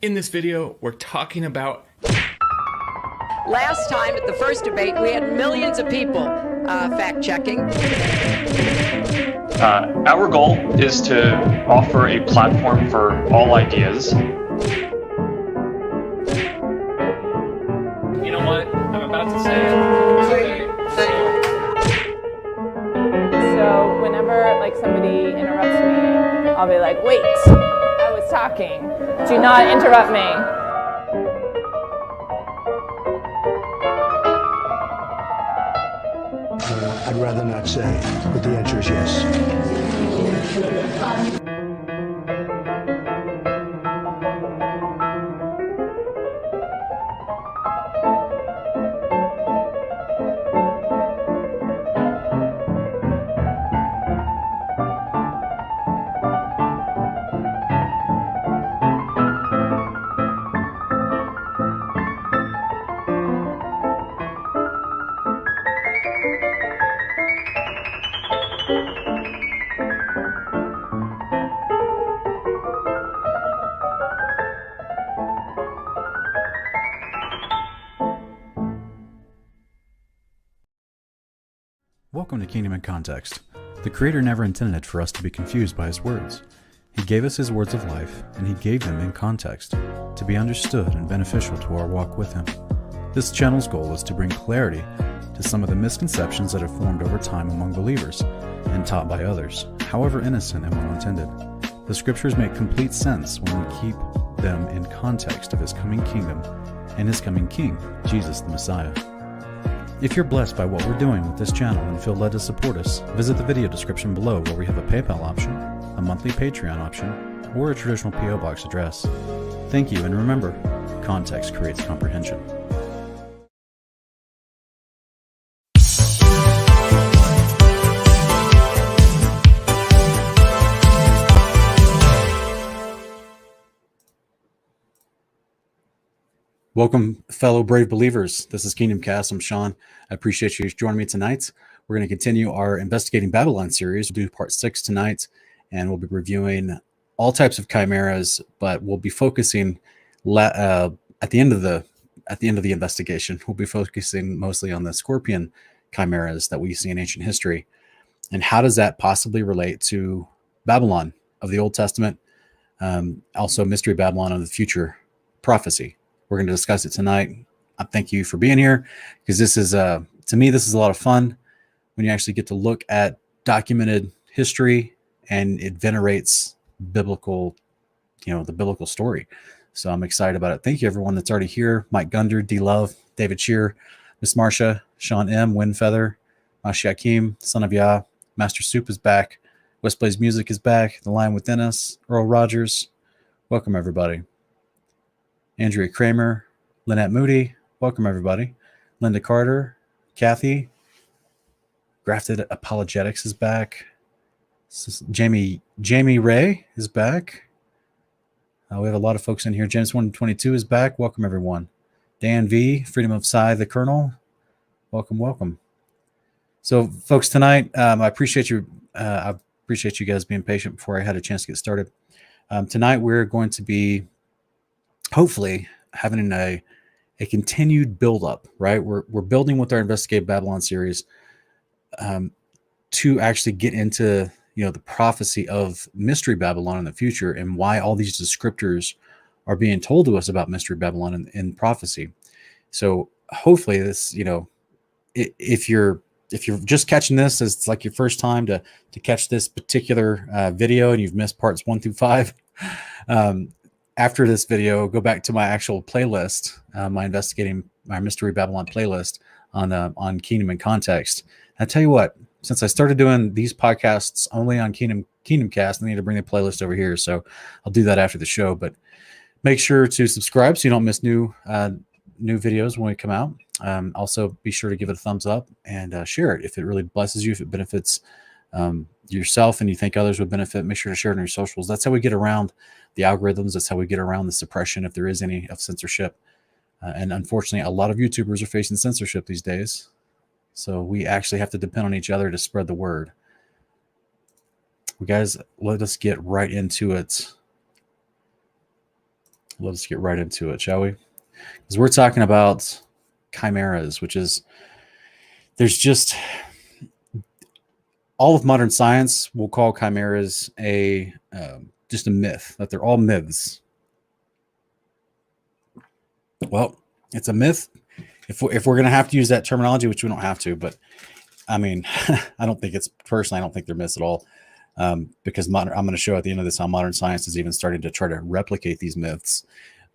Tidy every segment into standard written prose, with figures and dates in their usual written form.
In this video, we're talking about... Last time at the first debate, we had millions of people fact-checking. Our goal is to offer a platform for all ideas. You know what? I'm about to say it. So whenever somebody interrupts me, I'll be like, wait, I was talking. Do not interrupt me. I'd rather not say, but the answer is yes. Welcome to Kingdom in Context. The Creator never intended for us to be confused by His words. He gave us His words of life, and He gave them in context, to be understood and beneficial to our walk with Him. This channel's goal is to bring clarity to some of the misconceptions that have formed over time among believers, and taught by others, however innocent and well-intended. The Scriptures make complete sense when we keep them in context of His coming kingdom and His coming King, Jesus the Messiah. If you're blessed by what we're doing with this channel and feel led to support us, visit the video description below where we have a PayPal option, a monthly Patreon option, or a traditional P.O. Box address. Thank you, and remember, context creates comprehension. Welcome, fellow brave believers. This is Kingdom Cast. I'm Sean. I appreciate you joining me tonight. We're going to continue our Investigating Babylon series. We'll do part 6 tonight, and we'll be reviewing all types of chimeras, but we'll be focusing at the end of the investigation. We'll be focusing mostly on the scorpion chimeras that we see in ancient history, and how does that possibly relate to Babylon of the Old Testament, also Mystery Babylon of the future prophecy. We're going to discuss it tonight. I thank you for being here, because this is, to me, this is a lot of fun when you actually get to look at documented history and it venerates biblical, the biblical story. So I'm excited about it. Thank you, everyone that's already here. Mike Gunder, D Love, David Shear, Miss Marcia, Sean M, Windfeather, Mashi Akeem, Son of Yah, Master Soup is back. West Plays Music is back. The Lion Within Us, Earl Rogers. Welcome, everybody. Andrea Kramer, Lynette Moody, welcome everybody. Linda Carter, Kathy, Grafted Apologetics is back. Jamie Ray is back. We have a lot of folks in here. James 122 is back. Welcome everyone. Dan V, Freedom of Psy, the Colonel. Welcome. So, folks, tonight I appreciate you. I appreciate you guys being patient before I had a chance to get started. Tonight we're going to be hopefully having a continued build-up, right? We're building with our Investigate Babylon series to actually get into the prophecy of Mystery Babylon in the future, and why all these descriptors are being told to us about Mystery Babylon in prophecy. So hopefully this, if you're just catching this as it's like your first time to catch this particular video, and you've missed parts 1 through 5, after this video, go back to my actual playlist, my Mystery Babylon playlist on Kingdom in Context. And I tell you what, since I started doing these podcasts only on Kingdom Cast, I need to bring the playlist over here. So I'll do that after the show. But make sure to subscribe so you don't miss new videos when we come out. Also, be sure to give it a thumbs up and share it if it really blesses you, if it benefits yourself and you think others would benefit. Make sure to share it on your socials. That's how we get around the algorithms. That's how we get around the suppression, if there is any, of censorship. And unfortunately, a lot of YouTubers are facing censorship these days. So we actually have to depend on each other to spread the word. Well, guys, let us get right into it. let's get right into it, shall we? Because we're talking about chimeras, which is, there's just, all of modern science will call chimeras just a myth, that they're all myths. Well, it's a myth if we're going to have to use that terminology, which we don't have to, but I mean, I don't think they're myths at all, because I'm going to show at the end of this how modern science is even starting to try to replicate these myths.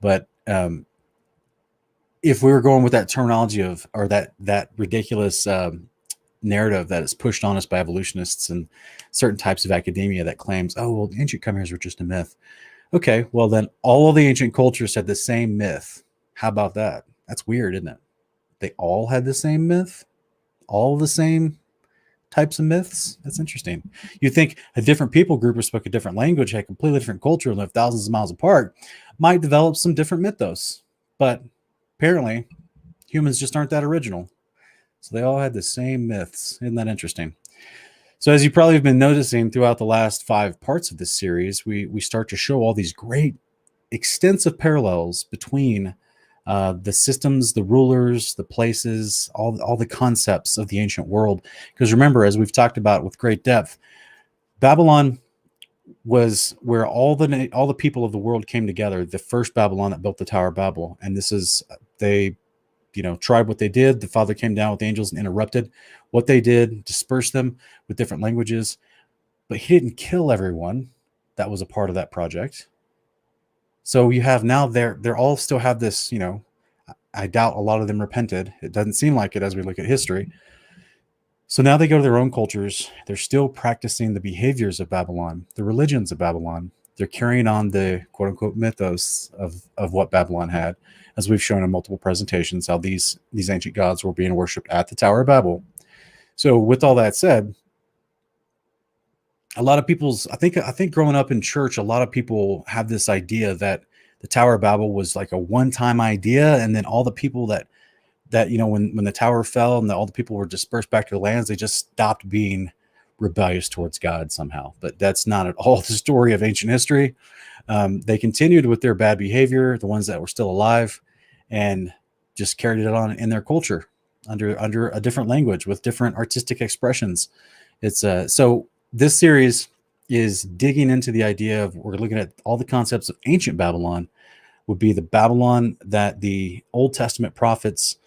But if we were going with that terminology or that ridiculous narrative that is pushed on us by evolutionists and certain types of academia that claims, oh, well, ancient chimeras were just a myth. Okay, well, then all of the ancient cultures had the same myth. How about that? That's weird, isn't it? They all had the same myth? All the same types of myths? That's interesting. You think a different people group who spoke a different language, had completely different culture, and lived thousands of miles apart, might develop some different mythos. But apparently, humans just aren't that original. So they all had the same myths. Isn't that interesting? So as you probably have been noticing throughout the last 5 parts of this series, we start to show all these great, extensive parallels between the systems, the rulers, the places, all the concepts of the ancient world. Because remember, as we've talked about with great depth, Babylon was where all the people of the world came together. The first Babylon that built the Tower of Babel, and this is they tried what they did. The Father came down with angels and interrupted what they did, dispersed them with different languages. But he didn't kill everyone that was a part of that project. So you have now they're all still have this, I doubt a lot of them repented. It doesn't seem like it as we look at history. So now they go to their own cultures. They're still practicing the behaviors of Babylon, the religions of Babylon. They're carrying on the quote unquote mythos of what Babylon had, as we've shown in multiple presentations, how these ancient gods were being worshipped at the Tower of Babel. So with all that said, a lot of I think growing up in church, a lot of people have this idea that the Tower of Babel was like a one-time idea, and then all the people that when the tower fell and all the people were dispersed back to their lands, they just stopped being rebellious towards God somehow. But that's not at all the story of ancient history. They continued with their bad behavior, the ones that were still alive, and just carried it on in their culture under a different language with different artistic expressions. It's so this series is digging into the idea of, we're looking at all the concepts of ancient Babylon, would be the Babylon that the Old Testament prophets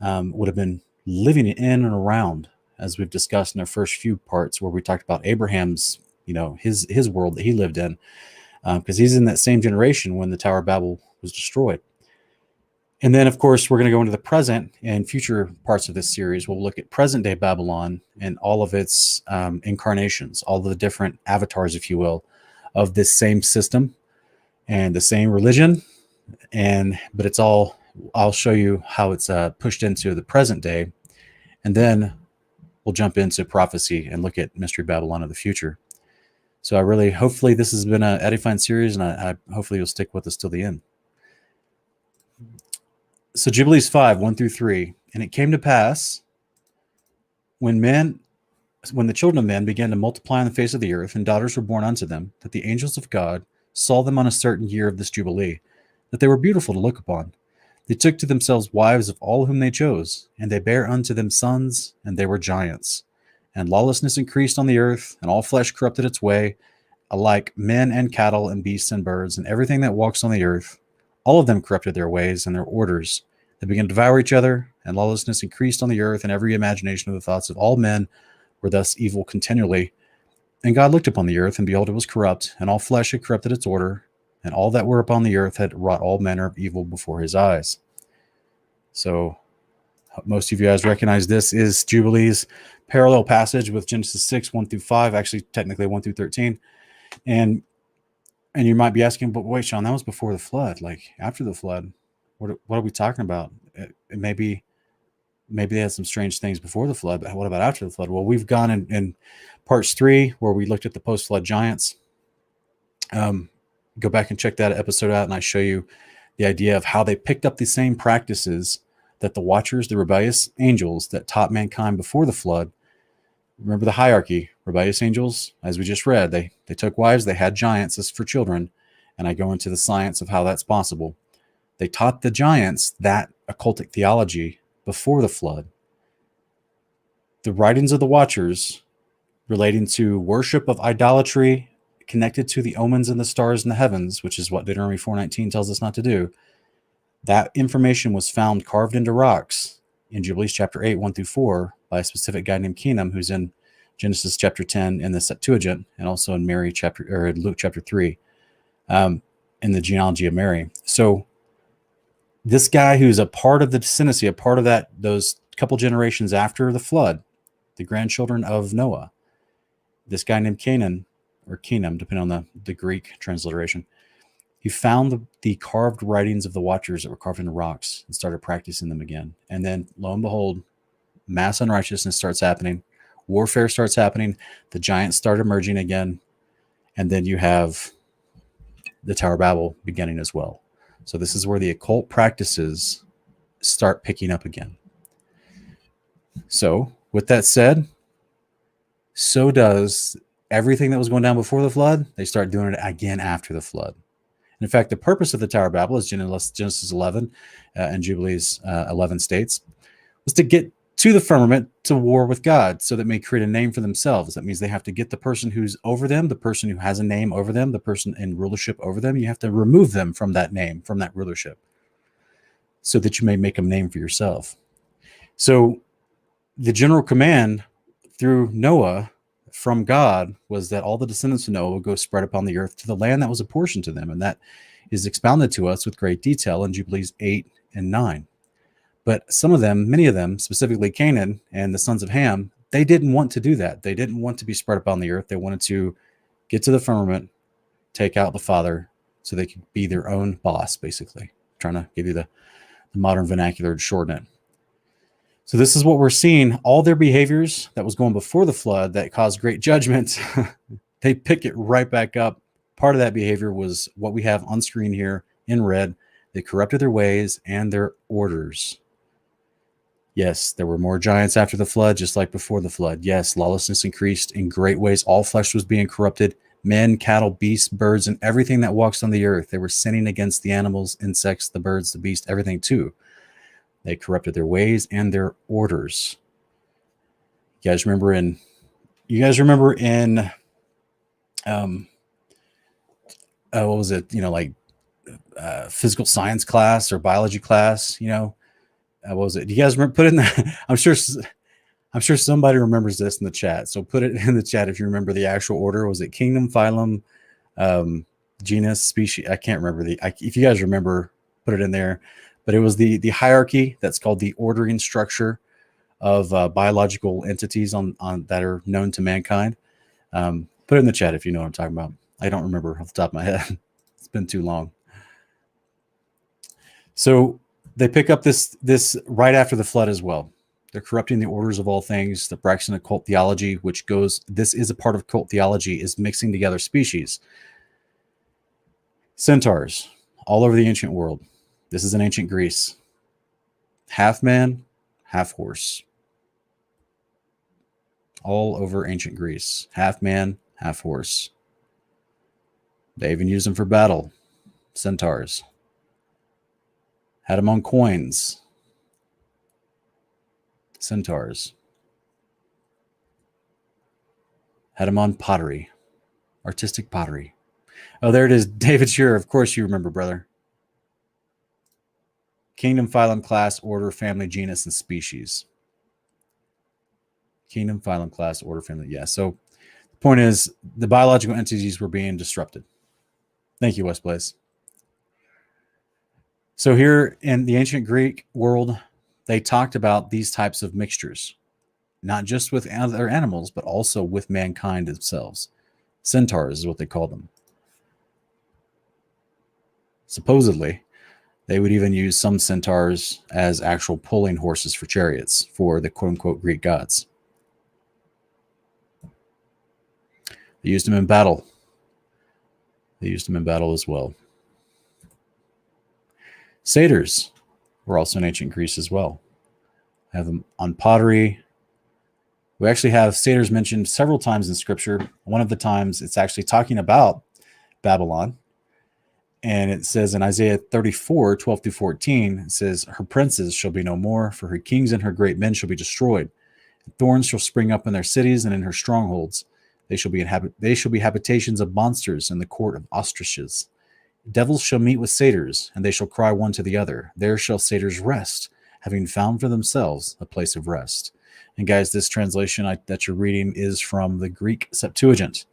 would have been living in and around, as we've discussed in our first few parts, where we talked about Abraham's, his world that he lived in, because he's in that same generation when the Tower of Babel was destroyed. And then, of course, we're going to go into the present and future parts of this series. We'll look at present-day Babylon and all of its incarnations, all of the different avatars, if you will, of this same system and the same religion. But it's all, I'll show you how it's pushed into the present day. And then we'll jump into prophecy and look at Mystery Babylon of the future. So hopefully this has been an edifying series, and I hopefully you'll stick with us till the end. So Jubilees 5, 1 through 3. And it came to pass when the children of men began to multiply on the face of the earth, and daughters were born unto them, that the angels of God saw them on a certain year of this Jubilee, that they were beautiful to look upon. They took to themselves wives of all whom they chose, and they bare unto them sons, and they were giants. And lawlessness increased on the earth, and all flesh corrupted its way, alike men and cattle and beasts and birds, and everything that walks on the earth. All of them corrupted their ways and their orders. They began to devour each other, and lawlessness increased on the earth, and every imagination of the thoughts of all men were thus evil continually. And God looked upon the earth, and behold, it was corrupt, and all flesh had corrupted its order, and all that were upon the earth had wrought all manner of evil before his eyes. So most of you guys recognize this is Jubilees parallel passage with Genesis 6, 1 through 5, actually technically 1 through 13. And you might be asking, but wait, Sean, that was before the flood. Like after the flood, what are we talking about? Maybe they had some strange things before the flood, but what about after the flood? Well, we've gone in parts 3 where we looked at the post-flood giants. Go back and check that episode out, and I show you the idea of how they picked up the same practices that the Watchers, the rebellious angels that taught mankind before the flood. Remember the hierarchy. Rebellious angels, as we just read, they took wives, they had giants as for children, and I go into the science of how that's possible. They taught the giants that occultic theology before the flood. The writings of the Watchers relating to worship of idolatry connected to the omens and the stars in the heavens, which is what Deuteronomy 4:19 tells us not to do, that information was found carved into rocks in Jubilees chapter 8, 1 through 4, by a specific guy named Keenum, who's in Genesis chapter 10 in the Septuagint, and also in Luke chapter 3, in the genealogy of Mary. So this guy who's a part of the descendancy, a part of those couple generations after the flood, the grandchildren of Noah, this guy named Canaan, or Keenum, depending on the Greek transliteration, he found the carved writings of the Watchers that were carved into rocks and started practicing them again. And then, lo and behold, mass unrighteousness starts happening. Warfare starts happening. The giants start emerging again. And then you have the Tower of Babel beginning as well. So this is where the occult practices start picking up again. So with that said, so does everything that was going down before the flood. They start doing it again after the flood. In fact, the purpose of the Tower of Babel, as Genesis 11 and Jubilees 11 states, was to get to the firmament to war with God, so that may create a name for themselves. That means they have to get the person who's over them, the person who has a name over them, the person in rulership over them. You have to remove them from that name, from that rulership, so that you may make a name for yourself. So the general command through Noah from God was that all the descendants of Noah would go spread upon the earth to the land that was apportioned to them. And that is expounded to us with great detail in Jubilees 8 and 9. But some of them, many of them, specifically Canaan and the sons of Ham, they didn't want to do that. They didn't want to be spread upon the earth. They wanted to get to the firmament, take out the Father, so they could be their own boss, basically. I'm trying to give you the modern vernacular to shorten it. So this is what we're seeing. All their behaviors that was going before the flood that caused great judgment, they pick it right back up. Part of that behavior was what we have on screen here in red. They corrupted their ways and their orders. Yes, there were more giants after the flood, just like before the flood. Yes, lawlessness increased in great ways. All flesh was being corrupted. Men, cattle, beasts, birds, and everything that walks on the earth. They were sinning against the animals, insects, the birds, the beast, everything too. They corrupted their ways and their orders. You guys remember in what was it? Physical science class or biology class. What was it? Do you guys remember? Put it in the. I'm sure somebody remembers this in the chat. So put it in the chat if you remember the actual order. Was it kingdom, phylum, genus, species? I can't remember if you guys remember, put it in there. But it was the hierarchy that's called the ordering structure of biological entities on that are known to mankind. Put it in the chat if you know what I'm talking about. I don't remember off the top of my head. It's been too long. So they pick up this right after the flood as well. They're corrupting the orders of all things. The practicing of cult theology, which goes, this is a part of cult theology, is mixing together species. Centaurs all over the ancient world. This is in ancient Greece. Half man, half horse. All over ancient Greece. Half man, half horse. They even used them for battle. Centaurs. Had them on coins. Centaurs. Had them on pottery. Artistic pottery. Oh, there it is. David Shearer. Of course you remember, brother. Kingdom, phylum, class, order, family, genus, and species. Kingdom, phylum, class, order, family. Yeah. So the point is the biological entities were being disrupted. Thank you, West Blaze. So here in the ancient Greek world, they talked about these types of mixtures, not just with other animals, but also with mankind themselves. Centaurs is what they called them. Supposedly, they would even use some centaurs as actual pulling horses for chariots for the quote-unquote Greek gods. They used them in battle. They used them in battle as well. Satyrs were also in ancient Greece as well. I have them on pottery. We actually have satyrs mentioned several times in Scripture. One of the times it's actually talking about Babylon. And it says in Isaiah 34, 12 through 14, it says, her princes shall be no more, for her kings and her great men shall be destroyed. Thorns shall spring up in their cities and in her strongholds. They shall be habitations of monsters in the court of ostriches. Devils shall meet with satyrs, and they shall cry one to the other. There shall satyrs rest, having found for themselves a place of rest. And guys, this translation that you're reading is from the Greek Septuagint.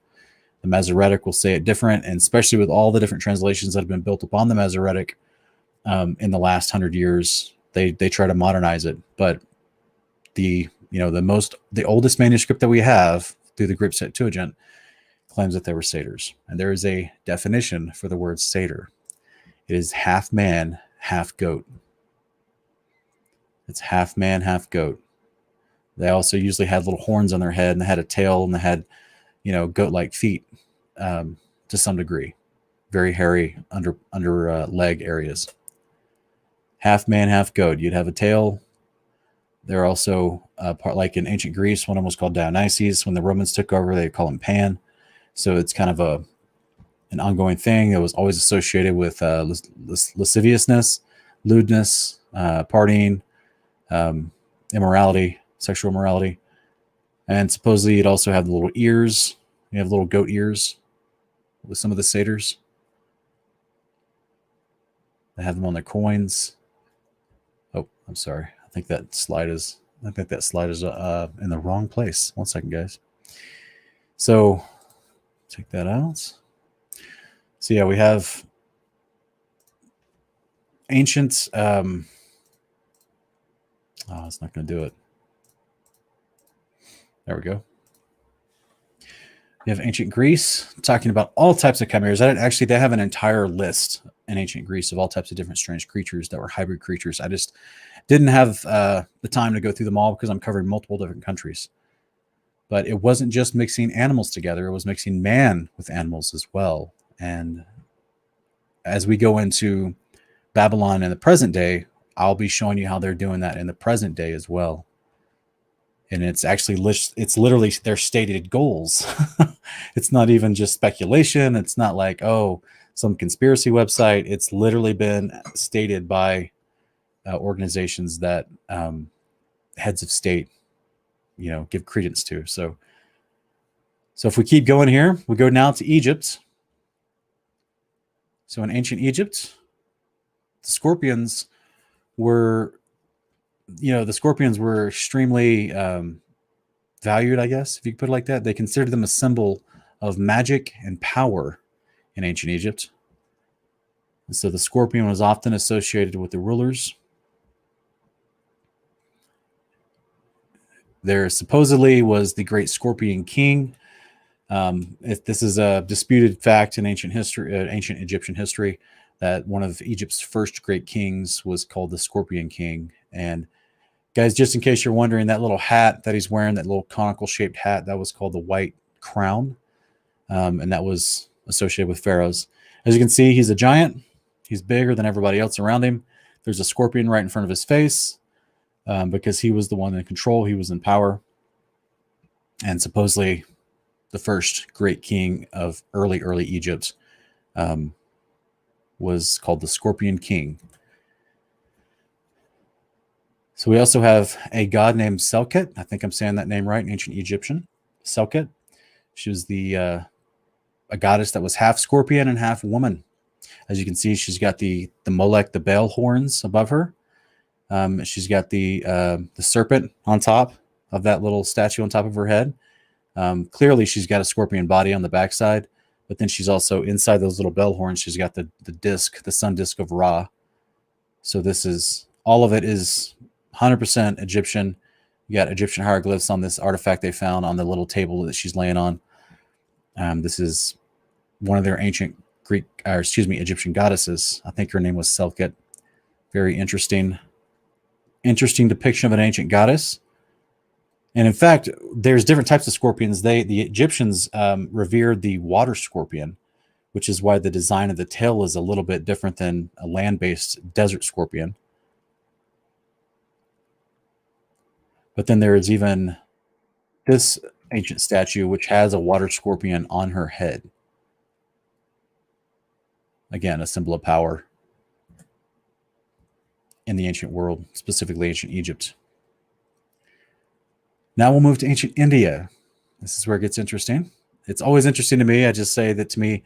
The Masoretic will say it different, and especially with all the different translations that have been built upon the Masoretic in the last 100 years, they try to modernize it. But the oldest manuscript that we have through the Greek Septuagint claims that they were satyrs. And there is a definition for the word satyr. It is half man, half goat. It's half man, half goat. They also usually had little horns on their head, and they had a tail, and they had, goat-like feet to some degree. Very hairy under leg areas. Half man, half goat. You'd have a tail. They're also part, like in ancient Greece, one of them was called Dionysus. When the Romans took over, they call him Pan. So it's kind of an ongoing thing that was always associated with lasciviousness, lewdness, partying, immorality, sexual immorality. And supposedly you'd also have the little ears. You have little goat ears with some of the satyrs. They have them on their coins. Oh, I'm sorry. I think that slide is in the wrong place. One second, guys. So take that out. So yeah, we have ancient. Oh, it's not going to do it. There we go. We have ancient Greece talking about all types of chimeras. Actually, they have an entire list in ancient Greece of all types of different strange creatures that were hybrid creatures. I just didn't have the time to go through them all because I'm covering multiple different countries. But it wasn't just mixing animals together. It was mixing man with animals as well. And as we go into Babylon in the present day, I'll be showing you how they're doing that in the present day as well. And it's literally their stated goals. It's not even just speculation. It's not like, some conspiracy website. It's literally been stated by organizations that heads of state, give credence to. So if we keep going here, we go now to Egypt. So in ancient Egypt, the scorpions were extremely valued, I guess, if you could put it like that. They considered them a symbol of magic and power in ancient Egypt. And so the scorpion was often associated with the rulers. There supposedly was the great scorpion king. If this is a disputed fact in ancient Egyptian history, that one of Egypt's first great kings was called the Scorpion King. And guys, just in case you're wondering, that little hat that he's wearing, that little conical shaped hat, that was called the white crown. And that was associated with pharaohs. As you can see, he's a giant. He's bigger than everybody else around him. There's a scorpion right in front of his face because he was the one in control. He was in power. And supposedly the first great king of early Egypt was called the Scorpion King. So we also have a god named Selket. I think I'm saying that name right in ancient Egyptian. Selket. She was a goddess that was half scorpion and half woman. As you can see, she's got the Molech, the Baal horns above her. She's got the serpent on top of that little statue on top of her head. Clearly, she's got a scorpion body on the backside, but then she's also inside those little bell horns. She's got the disc, the sun disc of Ra. So all of it is 100% Egyptian. You got Egyptian hieroglyphs on this artifact they found on the little table that she's laying on. This is one of their ancient Egyptian goddesses. I think her name was Selket. Very interesting depiction of an ancient goddess. And in fact, there's different types of scorpions. The Egyptians revered the water scorpion, which is why the design of the tail is a little bit different than a land-based desert scorpion. But then there is even this ancient statue, which has a water scorpion on her head. again, a symbol of power in the ancient world, specifically ancient Egypt. Now we'll move to ancient India. This is where it gets interesting. It's always interesting to me. I just say that to me,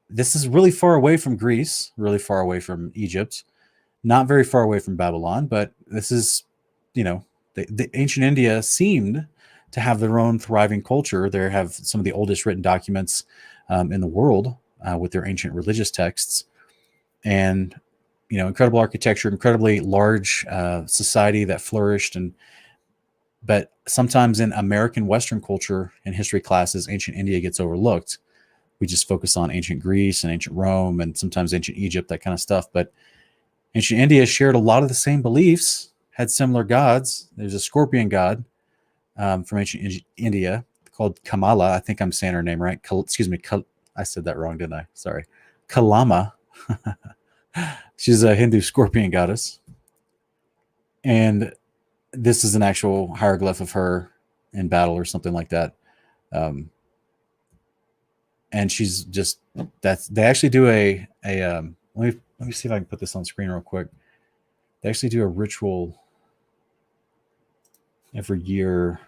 this is really far away from Greece, really far away from Egypt, not very far away from Babylon, but this is, the ancient India seemed to have their own thriving culture. They have some of the oldest written documents in the world with their ancient religious texts, and incredible architecture, incredibly large society that flourished. But sometimes in American Western culture and history classes, ancient India gets overlooked. We just focus on ancient Greece and ancient Rome and sometimes ancient Egypt, that kind of stuff. But ancient India shared a lot of the same beliefs, had similar gods. There's a scorpion god from ancient India called Kamala. I think I'm saying her name right. I said that wrong, didn't I? Sorry. Kalama. She's a Hindu scorpion goddess. And this is an actual hieroglyph of her in battle or something like that. And she's just, they actually do let me see if I can put this on screen real quick. They actually do a ritual every year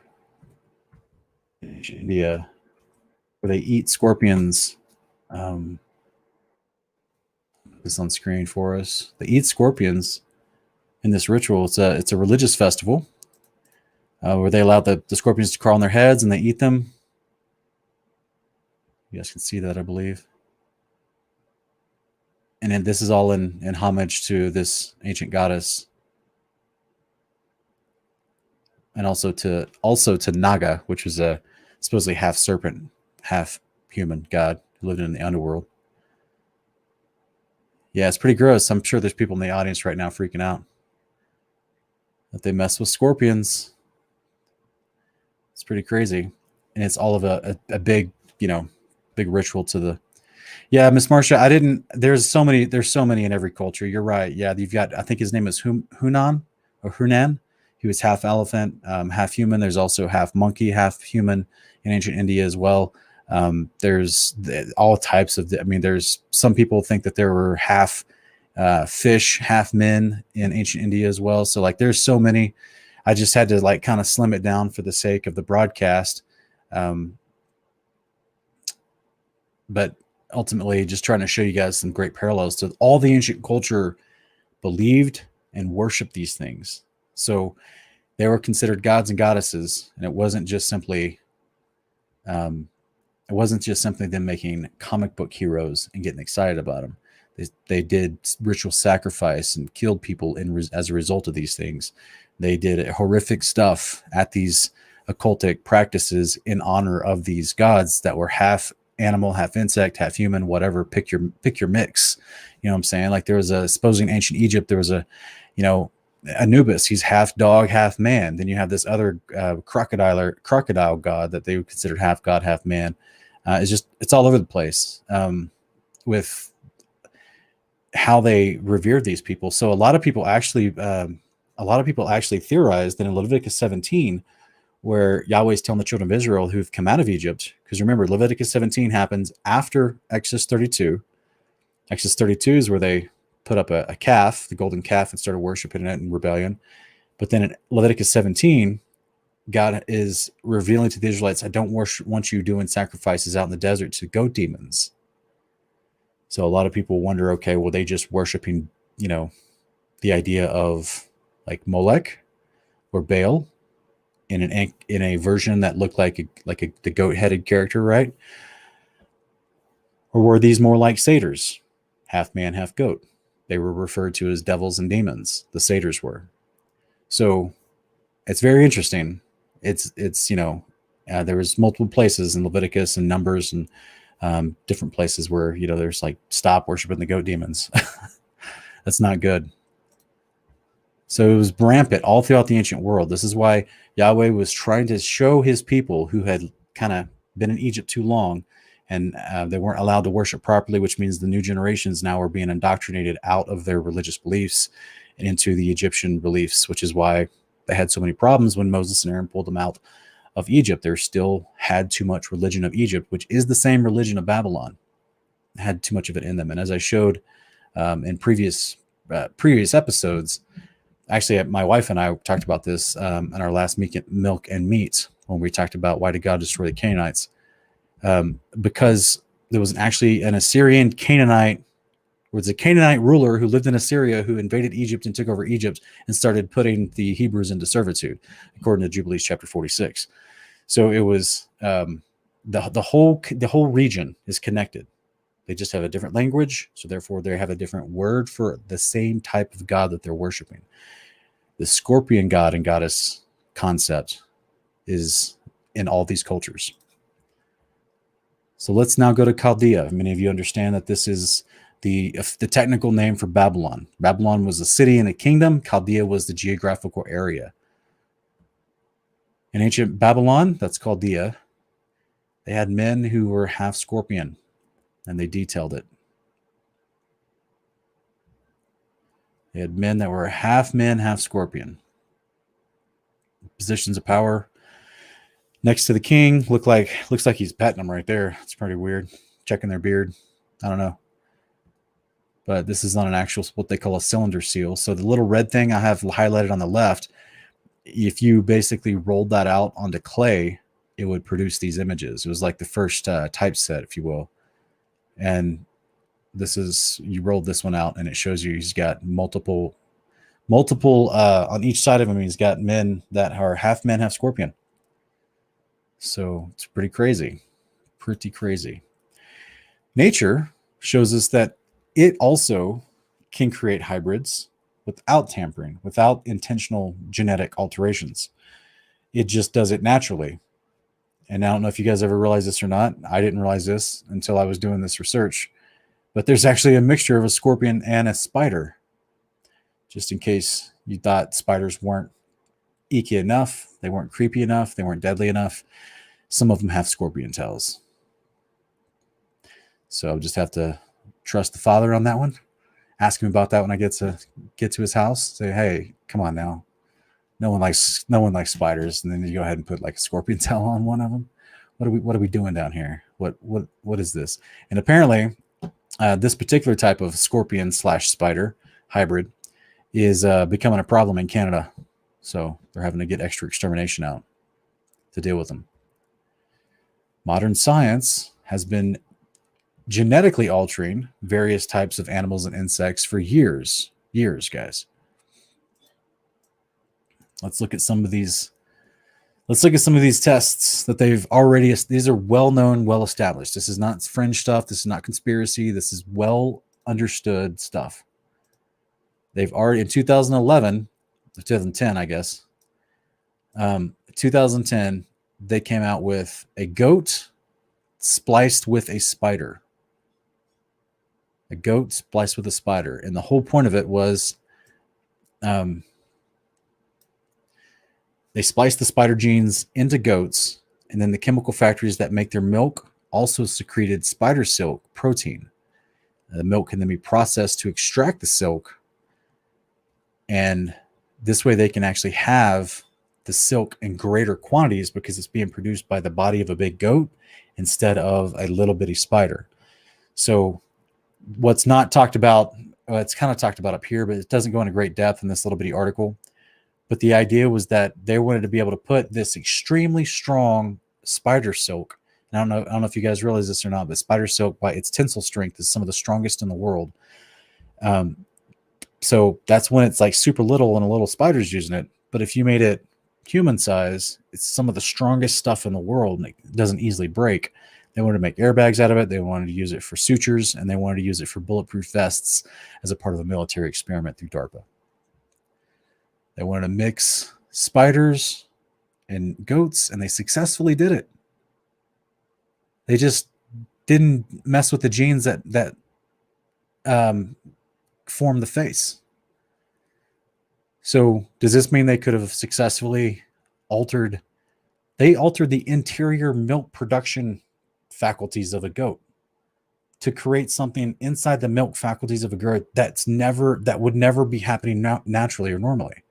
in India where they eat scorpions. This on screen for us. They eat scorpions in this ritual. It's a religious festival where they allow the scorpions to crawl on their heads and they eat them. You guys can see that, I believe. And then this is all in homage to this ancient goddess, and also to Naga, which was a supposedly half serpent, half human god who lived in the underworld. Yeah, it's pretty gross. I'm sure there's people in the audience right now freaking out that they mess with scorpions. It's pretty crazy, and it's all of a big, big ritual to the. Yeah, Miss Marcia, there's so many in every culture. You're right. Yeah, you've got, I think his name is Hunan. He was half elephant, half human. There's also half monkey, half human in ancient India as well. There's all types of, there's some people think that there were half fish, half men in ancient India as well. So there's so many. I just had to kind of slim it down for the sake of the broadcast. But ultimately just trying to show you guys some great parallels to all the ancient culture believed and worshiped these things. So they were considered gods and goddesses, and it wasn't just simply them making comic book heroes and getting excited about them. They did ritual sacrifice and killed people as a result of these things. They did horrific stuff at these occultic practices in honor of these gods that were half animal, half insect, half human, whatever. Pick your mix. You know what I'm saying? There was supposing ancient Egypt, there was Anubis. He's half dog, half man. Then you have this other crocodile god that they would consider half god, half man. It's all over the place with how they revered these people. So a lot of people actually theorized that in Leviticus 17, where Yahweh is telling the children of Israel who've come out of Egypt, because remember, Leviticus 17 happens after Exodus 32. Exodus 32 is where they put up a calf, the golden calf, and started worshiping it in rebellion. But then in Leviticus 17, God is revealing to the Israelites, I don't want you doing sacrifices out in the desert to goat demons. So a lot of people wonder, okay, were they just worshiping, the idea of Molech or Baal in a version that looked like the goat-headed character, right? Or were these more like satyrs, half man, half goat? They were referred to as devils and demons. The satyrs were. So it's very interesting. It's there was multiple places in Leviticus and Numbers and different places where there's stop worshiping the goat demons. That's not good. So it was rampant all throughout the ancient world. This is why Yahweh was trying to show his people who had kind of been in Egypt too long, and they weren't allowed to worship properly, which means the new generations now are being indoctrinated out of their religious beliefs and into the Egyptian beliefs, which is why they had so many problems when Moses and Aaron pulled them out of Egypt. They still had too much religion of Egypt, which is the same religion of Babylon. had too much of it in them. And as I showed in previous episodes, actually, my wife and I talked about this in our last Milk and Meat, when we talked about why did God destroy the Canaanites, because there was actually an Assyrian Canaanite. Was a Canaanite ruler who lived in Assyria, who invaded Egypt and took over Egypt and started putting the Hebrews into servitude, according to Jubilees chapter 46. So it was the whole region is connected. They just have a different language, so therefore they have a different word for the same type of God that they're worshiping. The scorpion god and goddess concept is in all these cultures. So let's now go to Chaldea. Many of you understand that this is the technical name for Babylon. Babylon was a city and a kingdom. Chaldea was the geographical area. In ancient Babylon, that's Chaldea, they had men who were half scorpion, and they detailed it. They had men that were half men, half scorpion. Positions of power next to the king. Looks like he's petting them right there. It's pretty weird. Checking their beard. I don't know. But this is not an actual, what they call a cylinder seal. So the little red thing I have highlighted on the left, if you basically rolled that out onto clay, it would produce these images. It was like the first typeset, if you will. And this is, you rolled this one out and it shows you he's got multiple on each side of him. He's got men that are half men, half scorpion. So it's pretty crazy. Nature shows us that it also can create hybrids without tampering, without intentional genetic alterations. It just does it naturally. And I don't know if you guys ever realized this or not. I didn't realize this until I was doing this research. But there's actually a mixture of a scorpion and a spider. Just in case you thought spiders weren't icky enough, they weren't creepy enough, they weren't deadly enough. Some of them have scorpion tails. So I'll just have to trust the Father on that one. Ask him about that when I get to his house. Say, hey, come on now. No one likes spiders. And then you go ahead and put like a scorpion tail on one of them. What are we doing down here? What is this? And apparently, this particular type of scorpion / spider hybrid is becoming a problem in Canada. So they're having to get extra extermination out to deal with them. Modern science has been genetically altering various types of animals and insects for years, guys. Let's look at some of these tests that they've already, these are well-known, well-established. This is not fringe stuff. This is not conspiracy. This is well-understood stuff. They've already, in 2010, I guess, 2010, they came out with a goat spliced with a spider. A goat spliced with a spider. And the whole point of it was they spliced the spider genes into goats, and then the chemical factories that make their milk also secreted spider silk protein. The milk can then be processed to extract the silk, and this way they can actually have the silk in greater quantities because it's being produced by the body of a big goat instead of a little bitty spider. So what's not talked about, it's kind of talked about up here, but it doesn't go into great depth in this little bitty article. But the idea was that they wanted to be able to put this extremely strong spider silk. And I don't know if you guys realize this or not, but spider silk, by its tensile strength, is some of the strongest in the world. So that's when it's like super little and a little spider's using it. But if you made it human size, it's some of the strongest stuff in the world, and it doesn't easily break. They wanted to make airbags out of it. They wanted to use it for sutures, and they wanted to use it for bulletproof vests as a part of a military experiment through DARPA. They wanted to mix spiders and goats, and they successfully did it. They just didn't mess with the genes that form the face. So does this mean they could have successfully altered? They altered the interior milk production faculties of a goat to create something inside the milk faculties of a goat that would never be happening naturally or normally.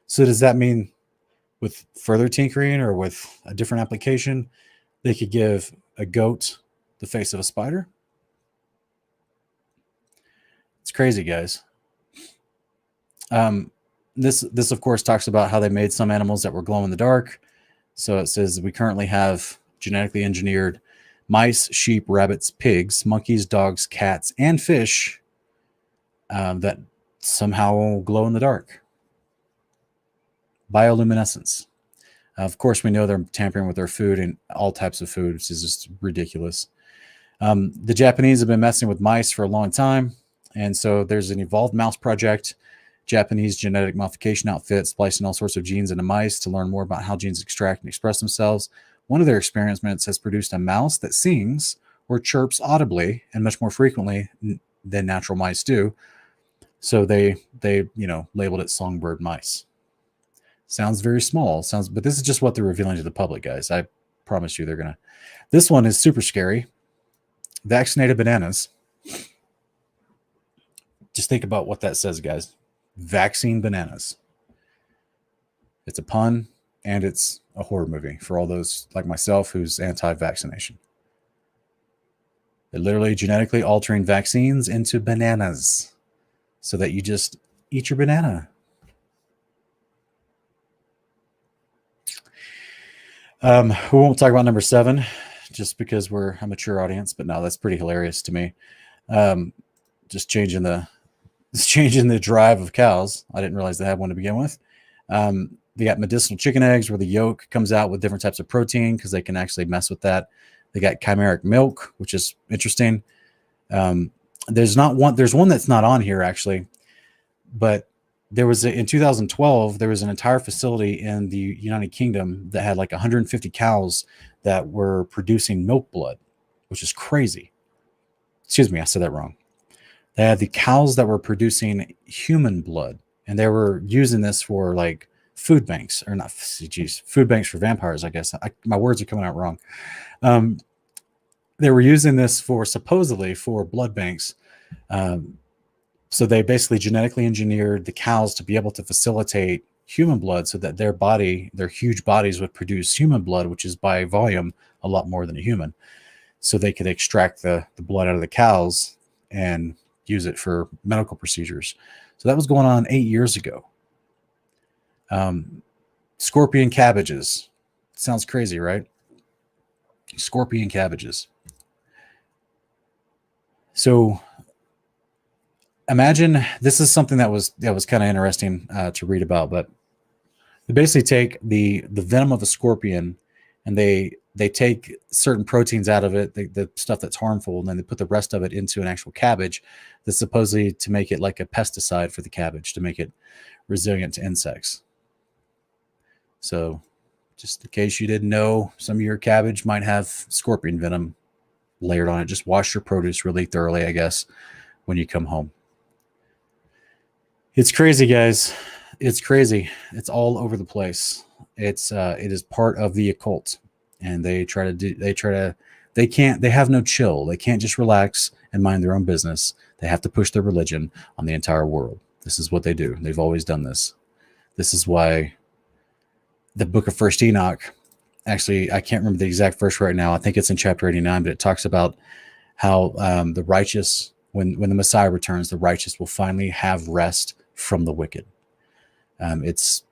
So does that mean with further tinkering or with a different application, they could give a goat the face of a spider? crazy, guys. This of course talks about how they made some animals that were glow in the dark. So it says we currently have genetically engineered mice, sheep, rabbits, pigs, monkeys, dogs, cats, and fish that somehow glow in the dark. Bioluminescence. Of course, we know they're tampering with our food and all types of food, which is just ridiculous. The Japanese have been messing with mice for a long time. And so there's an evolved mouse project, Japanese genetic modification outfit, splicing all sorts of genes into mice to learn more about how genes extract and express themselves. One of their experiments has produced a mouse that sings or chirps audibly and much more frequently than natural mice do. So they labeled it songbird mice. Sounds very small, but this is just what they're revealing to the public, guys. I promise you this one is super scary. Vaccinated bananas. Just think about what that says, guys. Vaccine bananas. It's a pun, and it's a horror movie for all those like myself who's anti-vaccination. They're literally genetically altering vaccines into bananas so that you just eat your banana. We won't talk about number 7 just because we're a mature audience, but no, that's pretty hilarious to me. Just changing the drive of cows. I didn't realize they had one to begin with. They got medicinal chicken eggs where the yolk comes out with different types of protein because they can actually mess with that. They got chimeric milk, which is interesting. There's one that's not on here actually, but in 2012, there was an entire facility in the United Kingdom that had like 150 cows that were producing milk blood, which is crazy. Excuse me, I said that wrong. They had the cows that were producing human blood, and they were using this for like food banks, or not, food banks for vampires, I guess. My words are coming out wrong. They were using this supposedly for blood banks. So they basically genetically engineered the cows to be able to facilitate human blood so that their huge bodies would produce human blood, which is by volume a lot more than a human. So they could extract the blood out of the cows and use it for medical procedures. So that was going on 8 years ago. Scorpion cabbages. Sounds crazy, right? Scorpion cabbages. So imagine this is something that was kind of interesting to read about, but they basically take the venom of a scorpion and they take certain proteins out of it, the stuff that's harmful, and then they put the rest of it into an actual cabbage that's supposedly to make it like a pesticide for the cabbage, to make it resilient to insects. So just in case you didn't know, some of your cabbage might have scorpion venom layered on it. Just wash your produce really thoroughly, I guess, when you come home. It's crazy, guys. It's crazy. It's all over the place. It is part of the occult, and they have no chill. They can't just relax and mind their own business. They have to push their religion on the entire world. This is what they do. They've always done this. This is why the book of First Enoch, actually, I can't remember the exact verse right now. I think it's in chapter 89, but it talks about how the righteous, when the Messiah returns, the righteous will finally have rest from the wicked. It's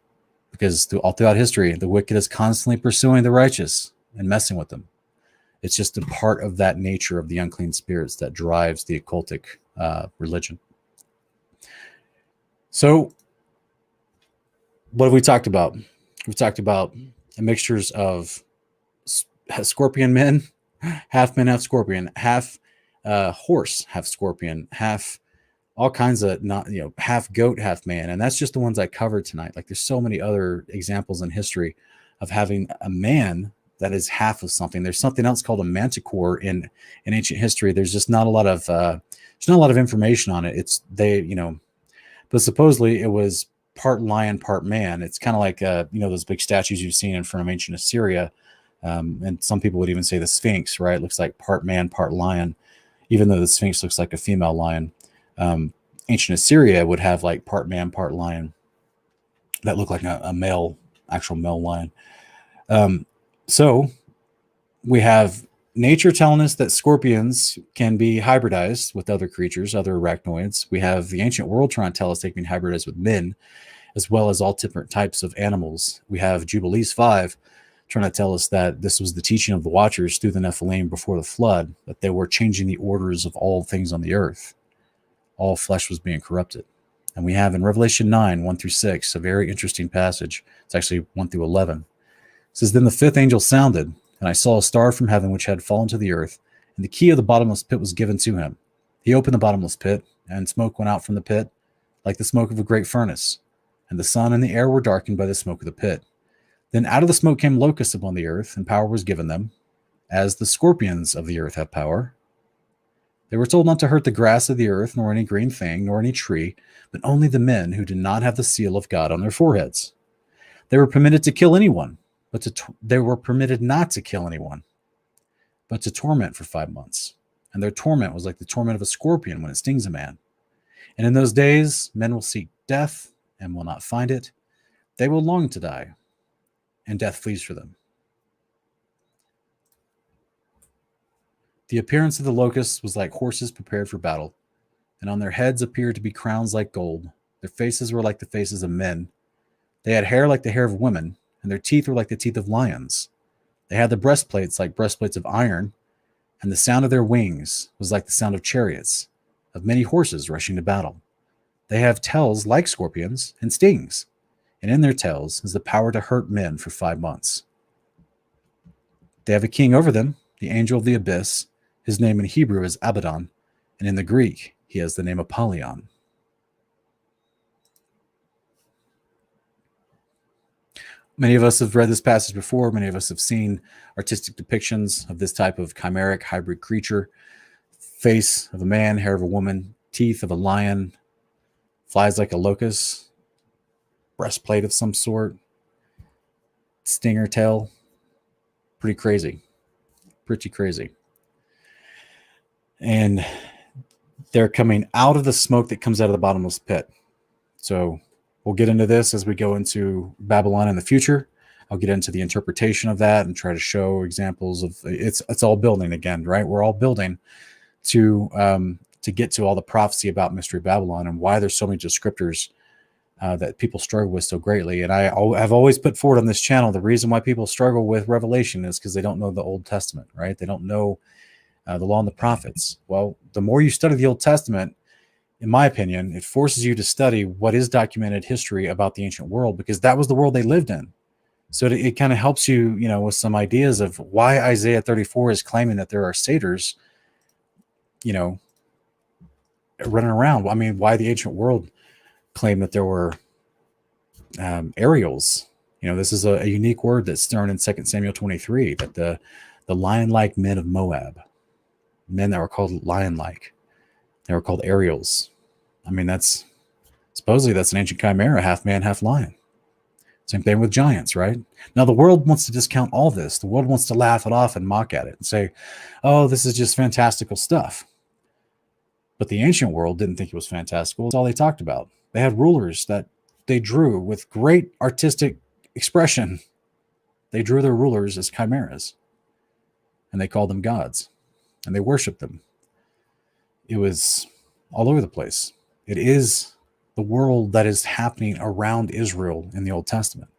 because all throughout history, the wicked is constantly pursuing the righteous and messing with them. It's just a part of that nature of the unclean spirits that drives the occultic religion. So what have we talked about? We've talked about mixtures of scorpion men, half men, half scorpion, half horse, half scorpion, half all kinds of half goat, half man. And that's just the ones I covered tonight. Like there's so many other examples in history of having a man that is half of something. There's something else called a manticore in ancient history. There's just not a lot of information on it. But supposedly it was part lion, part man. It's kind of like those big statues you've seen in front of ancient Assyria. And some people would even say the Sphinx, right? It looks like part man, part lion, even though the Sphinx looks like a female lion. Ancient Assyria would have like part man, part lion that look like a actual male lion. So we have nature telling us that scorpions can be hybridized with other creatures, other arachnoids. We have the ancient world trying to tell us they can be hybridized with men, as well as all different types of animals. We have Jubilees 5 trying to tell us that this was the teaching of the Watchers through the Nephilim before the flood, that they were changing the orders of all things on the earth. All flesh was being corrupted. And we have in Revelation 9, 1 through 6, a very interesting passage. It's actually 1 through 11. It says, Then the fifth angel sounded, and I saw a star from heaven which had fallen to the earth, and the key of the bottomless pit was given to him. He opened the bottomless pit, and smoke went out from the pit, like the smoke of a great furnace. And the sun and the air were darkened by the smoke of the pit. Then out of the smoke came locusts upon the earth, and power was given them, as the scorpions of the earth have power. They were told not to hurt the grass of the earth, nor any green thing, nor any tree, but only the men who did not have the seal of God on their foreheads. They were permitted to kill anyone, but they were permitted not to kill anyone, but to torment for 5 months. And their torment was like the torment of a scorpion when it stings a man. And in those days, men will seek death and will not find it. They will long to die, and death flees for them. The appearance of the locusts was like horses prepared for battle, and on their heads appeared to be crowns like gold. Their faces were like the faces of men. They had hair like the hair of women, and their teeth were like the teeth of lions. They had the breastplates like breastplates of iron, and the sound of their wings was like the sound of chariots, of many horses rushing to battle. They have tails like scorpions and stings, and in their tails is the power to hurt men for 5 months. They have a king over them, the angel of the abyss. His name in Hebrew is Abaddon, and in the Greek he has the name Apollyon. Many of us have read this passage before. Many of us have seen artistic depictions of this type of chimeric hybrid creature. Face of a man, hair of a woman, teeth of a lion, flies like a locust, breastplate of some sort, stinger tail. Pretty crazy. Pretty crazy. And they're coming out of the smoke that comes out of the bottomless pit. So we'll get into this as we go into Babylon in the future. I'll get into the interpretation of that and try to show examples of it's all building again, right? We're all building to get to all the prophecy about Mystery Babylon and why there's so many descriptors that people struggle with so greatly. And I've always put forward on this channel, the reason why people struggle with Revelation is because they don't know the Old Testament, right? They don't know the law and the prophets. Well, the more you study the Old Testament, in my opinion, it forces you to study what is documented history about the ancient world, because that was the world they lived in. So it kind of helps you, with some ideas of why Isaiah 34 is claiming that there are satyrs, running around. I mean, why the ancient world claimed that there were Ariels. This is a unique word that's thrown in 2 Samuel 23, that the lion-like men of Moab, men that were called lion-like, they were called Ariels. I mean, supposedly that's an ancient chimera, half man, half lion. Same thing with giants, right? Now, the world wants to discount all this. The world wants to laugh it off and mock at it and say, oh, this is just fantastical stuff. But the ancient world didn't think it was fantastical. That's all they talked about. They had rulers that they drew with great artistic expression. They drew their rulers as chimeras, and they called them gods, and they worshiped them. It was all over the place. It is the world that is happening around Israel in the Old Testament.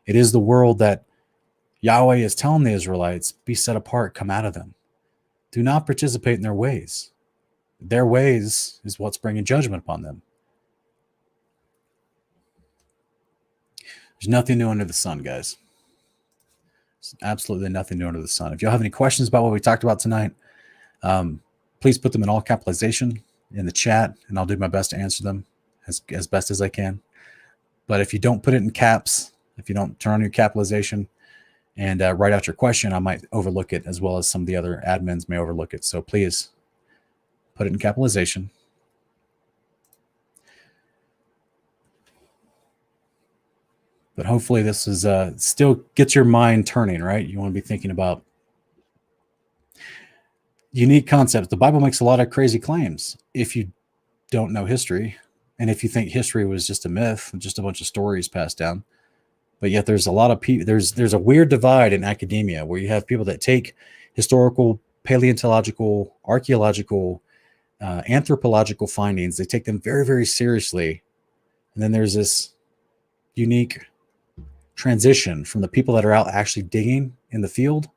It is the world that Yahweh is telling the Israelites, be set apart, come out of them. Do not participate in their ways. Their ways is what's bringing judgment upon them. There's nothing new under the sun, guys. There's absolutely nothing new under the sun. If y'all have any questions about what we talked about tonight, please put them in all capitalization in the chat, and I'll do my best to answer them as best as I can. But if you don't put it in caps, if you don't turn on your capitalization and write out your question, I might overlook it, as well as some of the other admins may overlook it. So please put it in capitalization. But hopefully this is still gets your mind turning, right? You want to be thinking about unique concepts. The Bible makes a lot of crazy claims if you don't know history, and if you think history was just a myth, just a bunch of stories passed down. But yet there's a lot of people, there's a weird divide in academia where you have people that take historical, paleontological, archaeological, anthropological findings. They take them very, very seriously. And then there's this unique transition from the people that are out actually digging in the field.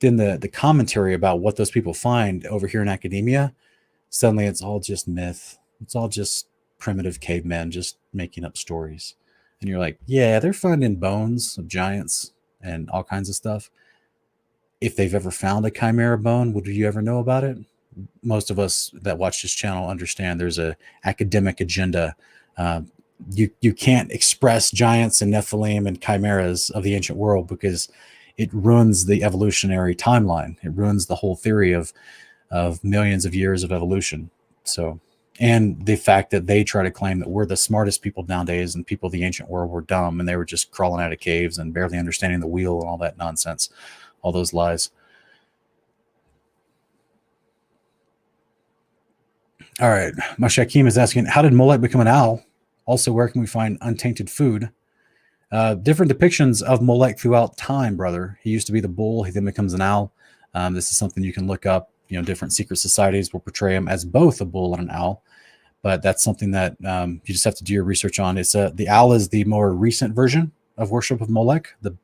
Then the commentary about what those people find over here in academia, suddenly it's all just myth. It's all just primitive cavemen just making up stories. And you're like, yeah, they're finding bones of giants and all kinds of stuff. If they've ever found a chimera bone, would you ever know about it? Most of us that watch this channel understand there's a academic agenda. You can't express giants and Nephilim and chimeras of the ancient world because it ruins the evolutionary timeline. It ruins the whole theory of millions of years of evolution. So, and the fact that they try to claim that we're the smartest people nowadays and people of the ancient world were dumb and they were just crawling out of caves and barely understanding the wheel and all that nonsense, all those lies. All right. Mashakim is asking, how did Molech become an owl? Also, where can we find untainted food? Different depictions of Molech throughout time, brother. He used to be the bull. He then becomes an owl. This is something you can look up. You know, different secret societies will portray him as both a bull and an owl. But that's something that you just have to do your research on. It's the owl is the more recent version of worship of Molech. The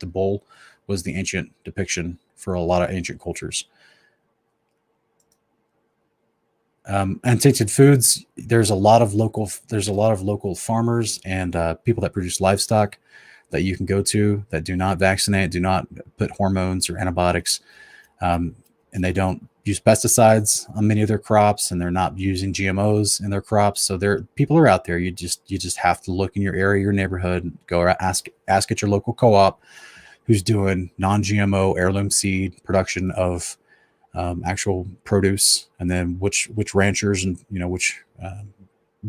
bull was the ancient depiction for a lot of ancient cultures. Untainted foods. There's a lot of local farmers and people that produce livestock that you can go to that do not vaccinate, do not put hormones or antibiotics, and they don't use pesticides on many of their crops, and they're not using GMOs in their crops. So people are out there. You just have to look in your area, your neighborhood, go ask at your local co-op who's doing non-GMO heirloom seed production of actual produce, and then which ranchers and which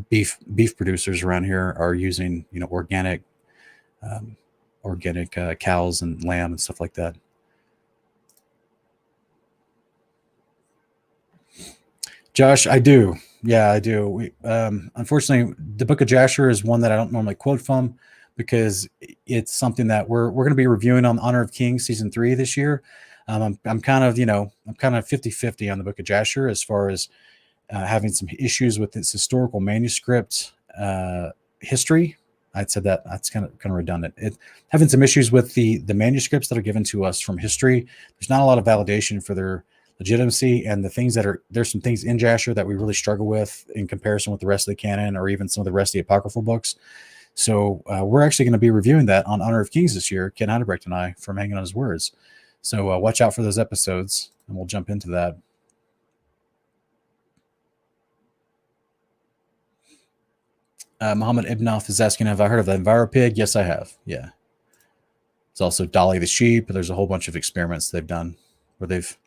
beef producers around here are using organic cows and lamb and stuff like that. Josh, I do. Yeah, I do. We unfortunately, the Book of Jasher is one that I don't normally quote from because it's something that we're going to be reviewing on Honor of Kings season 3 this year. I'm kind of 50-50 on the Book of Jasher as far as having some issues with its historical manuscript history. I'd said that that's kind of redundant. Having some issues with the manuscripts that are given to us from history. There's not a lot of validation for their legitimacy, and there's some things in Jasher that we really struggle with in comparison with the rest of the canon or even some of the rest of the apocryphal books. So we're actually going to be reviewing that on Honor of Kings this year, Ken Heidebrecht and I, from Hanging on His Words. So watch out for those episodes, and we'll jump into that. Muhammad Ibnoff is asking, have I heard of the EnviroPig? Yes, I have. Yeah. It's also Dolly the sheep. There's a whole bunch of experiments they've done where they've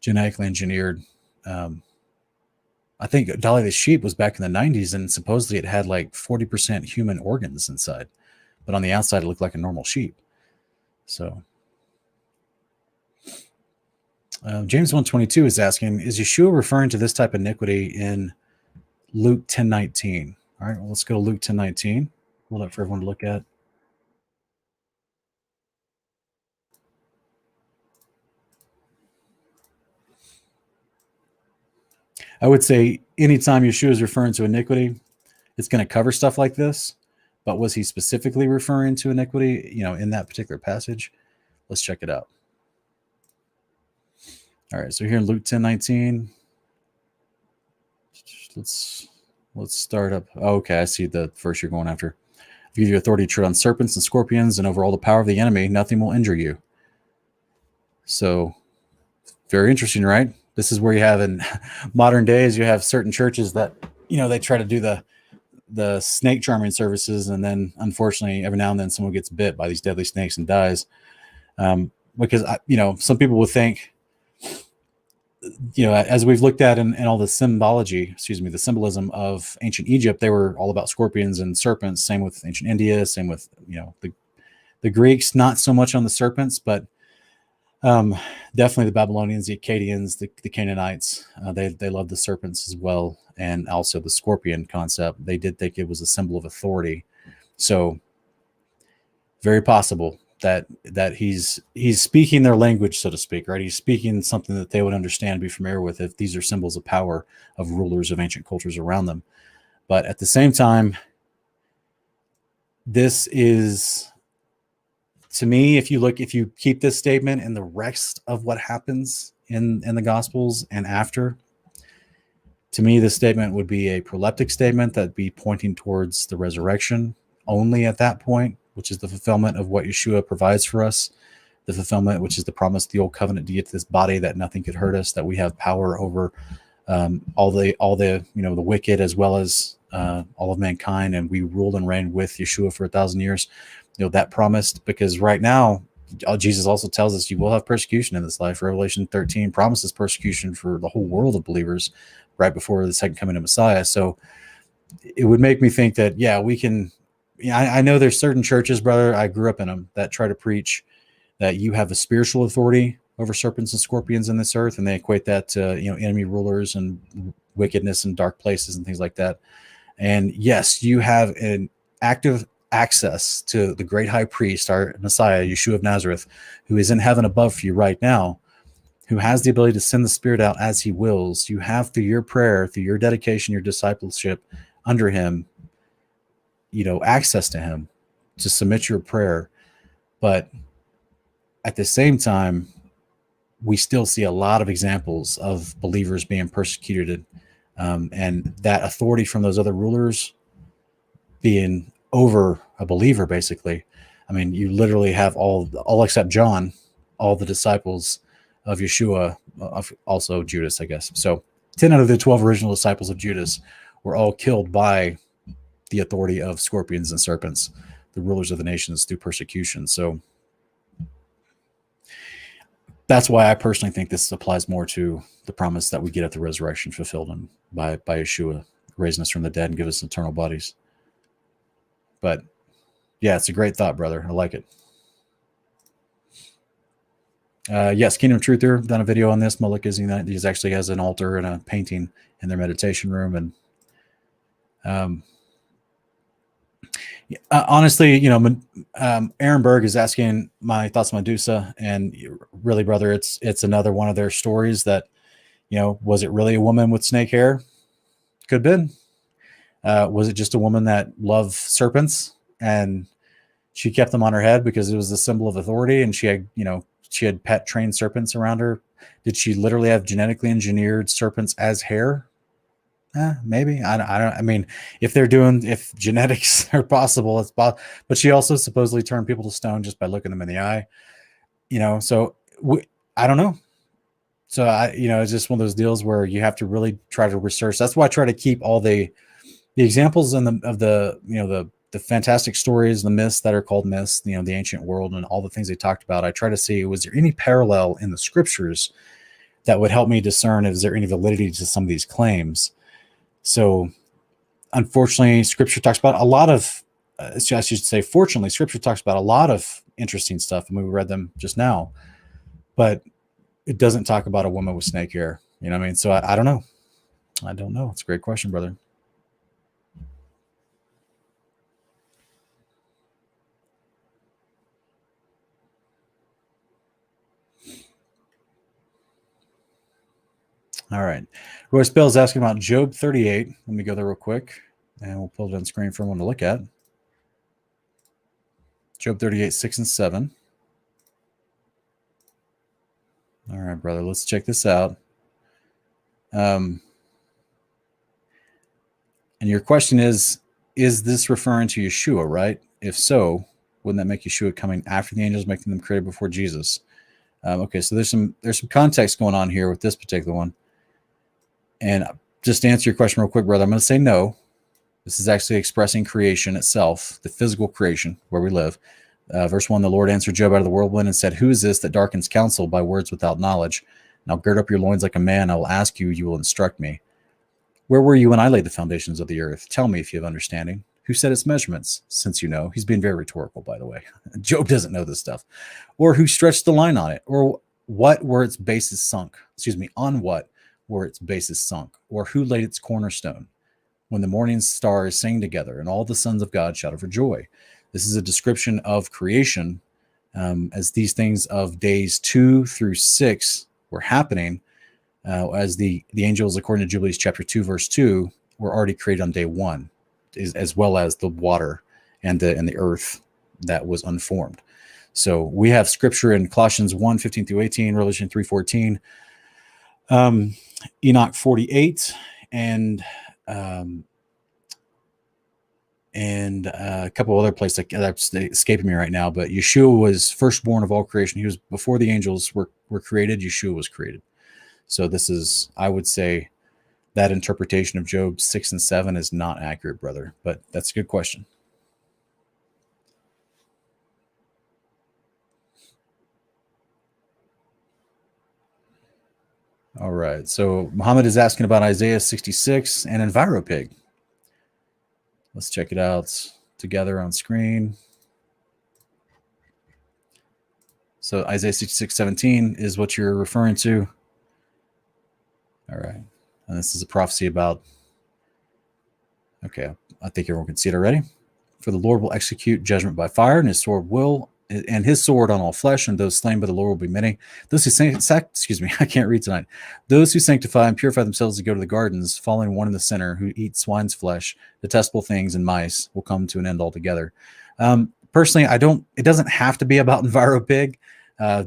genetically engineered. I think Dolly the sheep was back in the 90s, and supposedly it had like 40% human organs inside. But on the outside, it looked like a normal sheep. So... James 122 is asking, is Yeshua referring to this type of iniquity in Luke 10:19? All right, well, let's go to Luke 10:19. Hold up for everyone to look at. I would say anytime Yeshua is referring to iniquity, it's going to cover stuff like this. But was he specifically referring to iniquity, in that particular passage? Let's check it out. All right, so here in Luke 10:19, let's start up. Okay, I see the verse you're going after. I'll give you authority to tread on serpents and scorpions and over all the power of the enemy. Nothing will injure you. So, very interesting, right? This is where you have in modern days, you have certain churches that, they try to do the snake charming services, and then unfortunately, every now and then someone gets bit by these deadly snakes and dies. Because, some people would think, as we've looked at in all the the symbolism of ancient Egypt, they were all about scorpions and serpents. Same with ancient India, same with, the Greeks, not so much on the serpents, but definitely the Babylonians, the Akkadians, the Canaanites, they loved the serpents as well. And also the scorpion concept. They did think it was a symbol of authority. So very possible that he's speaking their language, so to speak, right? He's speaking something that they would understand, be familiar with, if these are symbols of power of rulers of ancient cultures around them. But at the same time, this is, to me, if you keep this statement and the rest of what happens in the Gospels and after, to me, this statement would be a proleptic statement that'd be pointing towards the resurrection only at that point, which is the fulfillment of what Yeshua provides for us, the fulfillment, which is the promise of the old covenant to get this body that nothing could hurt us, that we have power over all the the wicked as well as all of mankind, and we ruled and reigned with Yeshua for 1,000 years. That promised, because right now Jesus also tells us you will have persecution in this life. Revelation 13 promises persecution for the whole world of believers right before the second coming of Messiah. So it would make me think that, yeah, we can. I know there's certain churches, brother, I grew up in them, that try to preach that you have a spiritual authority over serpents and scorpions in this earth, and they equate that to enemy rulers and wickedness and dark places and things like that. And yes, you have an active access to the great high priest, our Messiah, Yeshua of Nazareth, who is in heaven above you right now, who has the ability to send the Spirit out as he wills. You have, through your prayer, through your dedication, your discipleship under him, access to him to submit your prayer. But at the same time, we still see a lot of examples of believers being persecuted, and that authority from those other rulers being over a believer, basically. I mean, you literally have all except John, all the disciples of Yeshua, also Judas, I guess. So 10 out of the 12 original disciples of Judas were all killed by the authority of scorpions and serpents, the rulers of the nations, through persecution. So that's why I personally think this applies more to the promise that we get at the resurrection fulfilled by Yeshua, raising us from the dead and give us eternal bodies. But yeah, it's a great thought, brother. I like it. Yes, Kingdom Truther done a video on this. Moloch is actually has an altar and a painting in their meditation room. And honestly, Aaron Berg is asking my thoughts on Medusa, and really, brother, it's another one of their stories that, was it really a woman with snake hair? Could have been. Was it just a woman that loved serpents and she kept them on her head because it was a symbol of authority, and she had pet trained serpents around her? Did she literally have genetically engineered serpents as hair? Maybe. I mean, if genetics are possible, it's possible. But she also supposedly turned people to stone just by looking them in the eye. So I don't know. So it's just one of those deals where you have to really try to research. That's why I try to keep all the examples of the fantastic stories, the myths that are called myths, the ancient world and all the things they talked about. I try to see, was there any parallel in the scriptures that would help me discern, is there any validity to some of these claims? So unfortunately, scripture talks about a lot of, I should say, fortunately, scripture talks about a lot of interesting stuff. And we read them just now, but it doesn't talk about a woman with snake hair. You know what I mean? So I don't know. I don't know. It's a great question, brother. All right. Royce Bell is asking about Job 38. Let me go there real quick, and we'll pull it on screen for everyone to look at. Job 38, 6 and 7. All right, brother. Let's check this out. And your question is this referring to Yeshua, right? If so, wouldn't that make Yeshua coming after the angels, making them created before Jesus? Okay, so there's some context going on here with this particular one. And just to answer your question real quick, brother, I'm going to say no. This is actually expressing creation itself, the physical creation where we live. Verse 1, the Lord answered Job out of the whirlwind and said, who is this that darkens counsel by words without knowledge? And I'll gird up your loins like a man. I will ask you, you will instruct me. Where were you when I laid the foundations of the earth? Tell me if you have understanding. Who set its measurements? Since you know. He's being very rhetorical, by the way. Job doesn't know this stuff. Or who stretched the line on it? Or what were its bases sunk? On what were its bases sunk? Or who laid its cornerstone? When the morning stars sang together and all the sons of God shouted for joy. This is a description of creation as these things of days 2 through 6 were happening, as the angels, according to Jubilees chapter 2, verse 2, were already created on day 1, as well as the water and the earth that was unformed. So we have scripture in Colossians 1:15 through 18, Revelation 3:14, Enoch 48, and a couple other places that's escaping me right now. But Yeshua was firstborn of all creation. He was before the angels were created. Yeshua was created. So this is, I would say, that interpretation of Job 6 and 7 is not accurate, brother. But that's a good question. All right. So Muhammad is asking about Isaiah 66 and EnviroPig. Let's check it out together on screen. So Isaiah 66:17 is what you're referring to. All right. And this is a prophecy about, okay, I think everyone can see it already. For the Lord will execute judgment by fire, and his sword on all flesh, and those slain by the Lord will be many. Those who I can't read tonight. Those who sanctify and purify themselves to go to the gardens, following one in the center, who eat swine's flesh, detestable things, and mice, will come to an end altogether. Personally, it doesn't have to be about EnviroPig.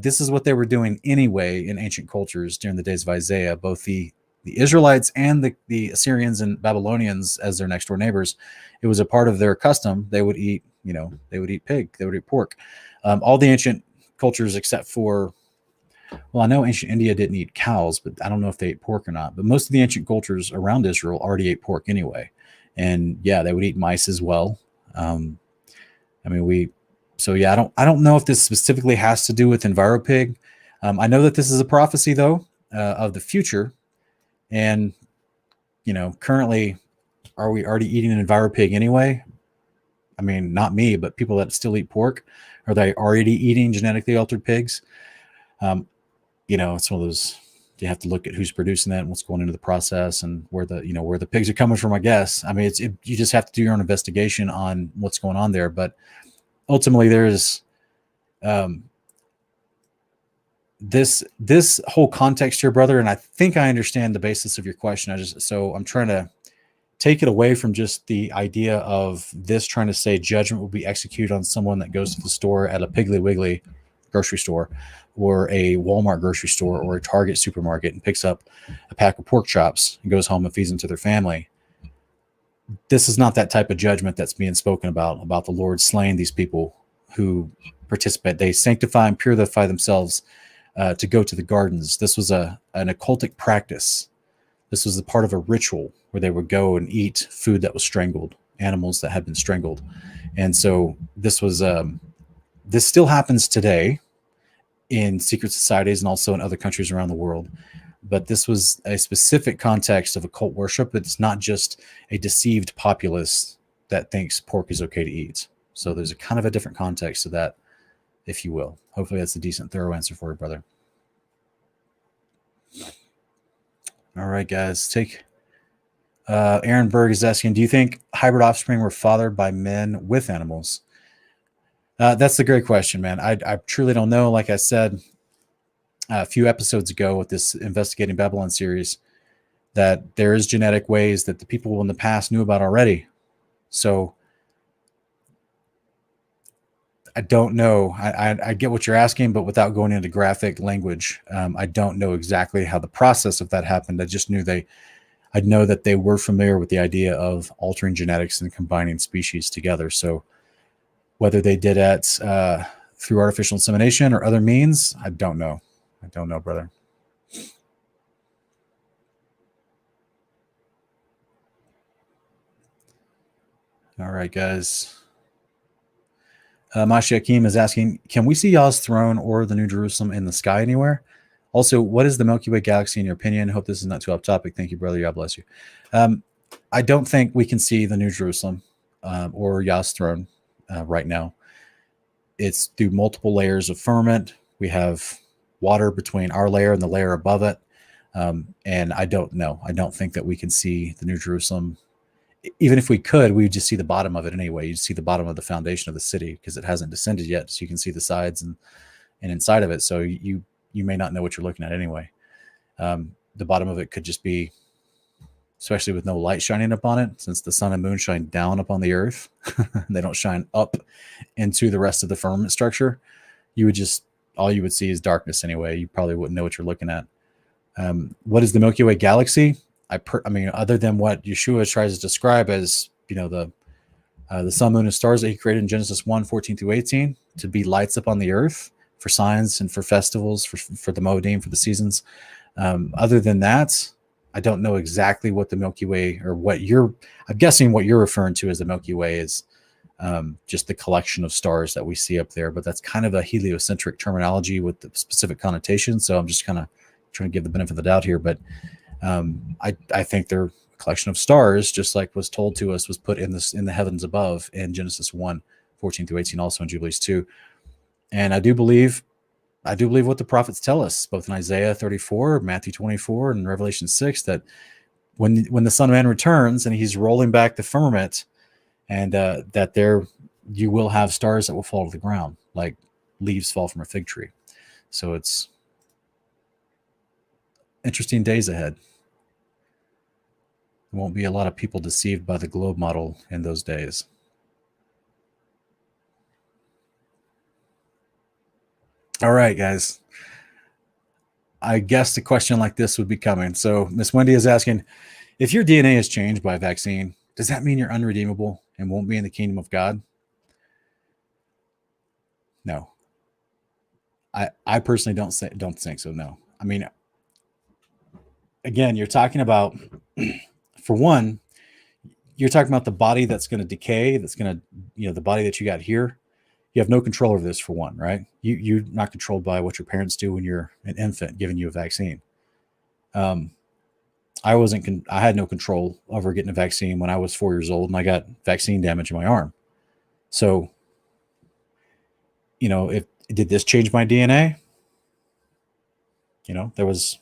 This is what they were doing anyway in ancient cultures during the days of Isaiah. Both the Israelites and the Assyrians and Babylonians as their next door neighbors, it was a part of their custom. They would eat, they would eat pig, they would eat pork. All the ancient cultures except for, well, I know ancient India didn't eat cows, but I don't know if they ate pork or not. But most of the ancient cultures around Israel already ate pork anyway. And yeah, they would eat mice as well. I don't know if this specifically has to do with EnviroPig. I know that this is a prophecy, though, of the future. And, currently, are we already eating an EnviroPig anyway? I mean, not me, but people that still eat pork. Are they already eating genetically altered pigs? It's one of those, you have to look at who's producing that and what's going into the process and where the pigs are coming from, I guess. I mean, you just have to do your own investigation on what's going on there. But ultimately, there's this whole context here, brother, and I think I understand the basis of your question. I'm trying to take it away from just the idea of this trying to say judgment will be executed on someone that goes to the store at a Piggly Wiggly grocery store or a Walmart grocery store or a Target supermarket and picks up a pack of pork chops and goes home and feeds them to their family. This is not that type of judgment that's being spoken about the Lord slaying these people who participate. They sanctify and purify themselves to go to the gardens. This was an occultic practice. This was a part of a ritual where they would go and eat food that was strangled, animals that had been strangled. And so this still happens today in secret societies and also in other countries around the world. But this was a specific context of occult worship. It's not just a deceived populace that thinks pork is okay to eat. So there's a kind of a different context to that, if you will. Hopefully that's a decent, thorough answer for you, brother. All right, guys. Aaron Berg is asking, do you think hybrid offspring were fathered by men with animals? That's a great question, man. I truly don't know. Like I said a few episodes ago with this Investigating Babylon series, that there is genetic ways that the people in the past knew about already. So I don't know. I get what you're asking, but without going into graphic language, I don't know exactly how the process of that happened. I just knew I know that they were familiar with the idea of altering genetics and combining species together. So whether they did it through artificial insemination or other means, I don't know. I don't know, brother. All right, guys. Mashi Akim is asking, can we see Yah's throne or the New Jerusalem in the sky anywhere? Also, what is the Milky Way galaxy in your opinion? Hope this is not too off topic. Thank you, brother. God bless you. I don't think we can see the New Jerusalem or Yah's throne right now. It's through multiple layers of firmament. We have water between our layer and the layer above it. And I don't know. I don't think that we can see the New Jerusalem even if we could, we would just see the bottom of it anyway. You'd see the bottom of the foundation of the city because it hasn't descended yet. So you can see the sides and inside of it. So you may not know what you're looking at anyway. The bottom of it could just be, especially with no light shining up on it, since the sun and moon shine down upon the earth, they don't shine up into the rest of the firmament structure. All you would see is darkness anyway. You probably wouldn't know what you're looking at. What is the Milky Way galaxy? I mean, other than what Yeshua tries to describe as, the sun, moon, and stars that he created in Genesis 1:14-18 to be lights upon the earth for signs and for festivals, for the Moedim, for the seasons. Other than that, I don't know exactly what the Milky Way or I'm guessing what you're referring to as the Milky Way is just the collection of stars that we see up there. But that's kind of a heliocentric terminology with the specific connotation. So I'm just kind of trying to give the benefit of the doubt here. But I think they're a collection of stars, just like was told to us, was put in the heavens above in Genesis 1:14-18, also in Jubilees 2. And I do believe what the prophets tell us, both in Isaiah 34, Matthew 24, and Revelation 6, that when the Son of Man returns and he's rolling back the firmament, and that there you will have stars that will fall to the ground like leaves fall from a fig tree. So it's interesting days ahead. There won't be a lot of people deceived by the globe model in those days. All right, guys. I guess a question like this would be coming. So Miss Wendy is asking, if your DNA is changed by a vaccine, does that mean you're unredeemable and won't be in the kingdom of God? No. I personally don't think so, no. I mean, again, you're talking about, for one, you're talking about the body that's going to decay, that's going to, the body that you got here. You have no control over this, for one, right? You're not controlled by what your parents do when you're an infant giving you a vaccine. I had no control over getting a vaccine when I was 4 years old, and I got vaccine damage in my arm. So, did this change my DNA? There was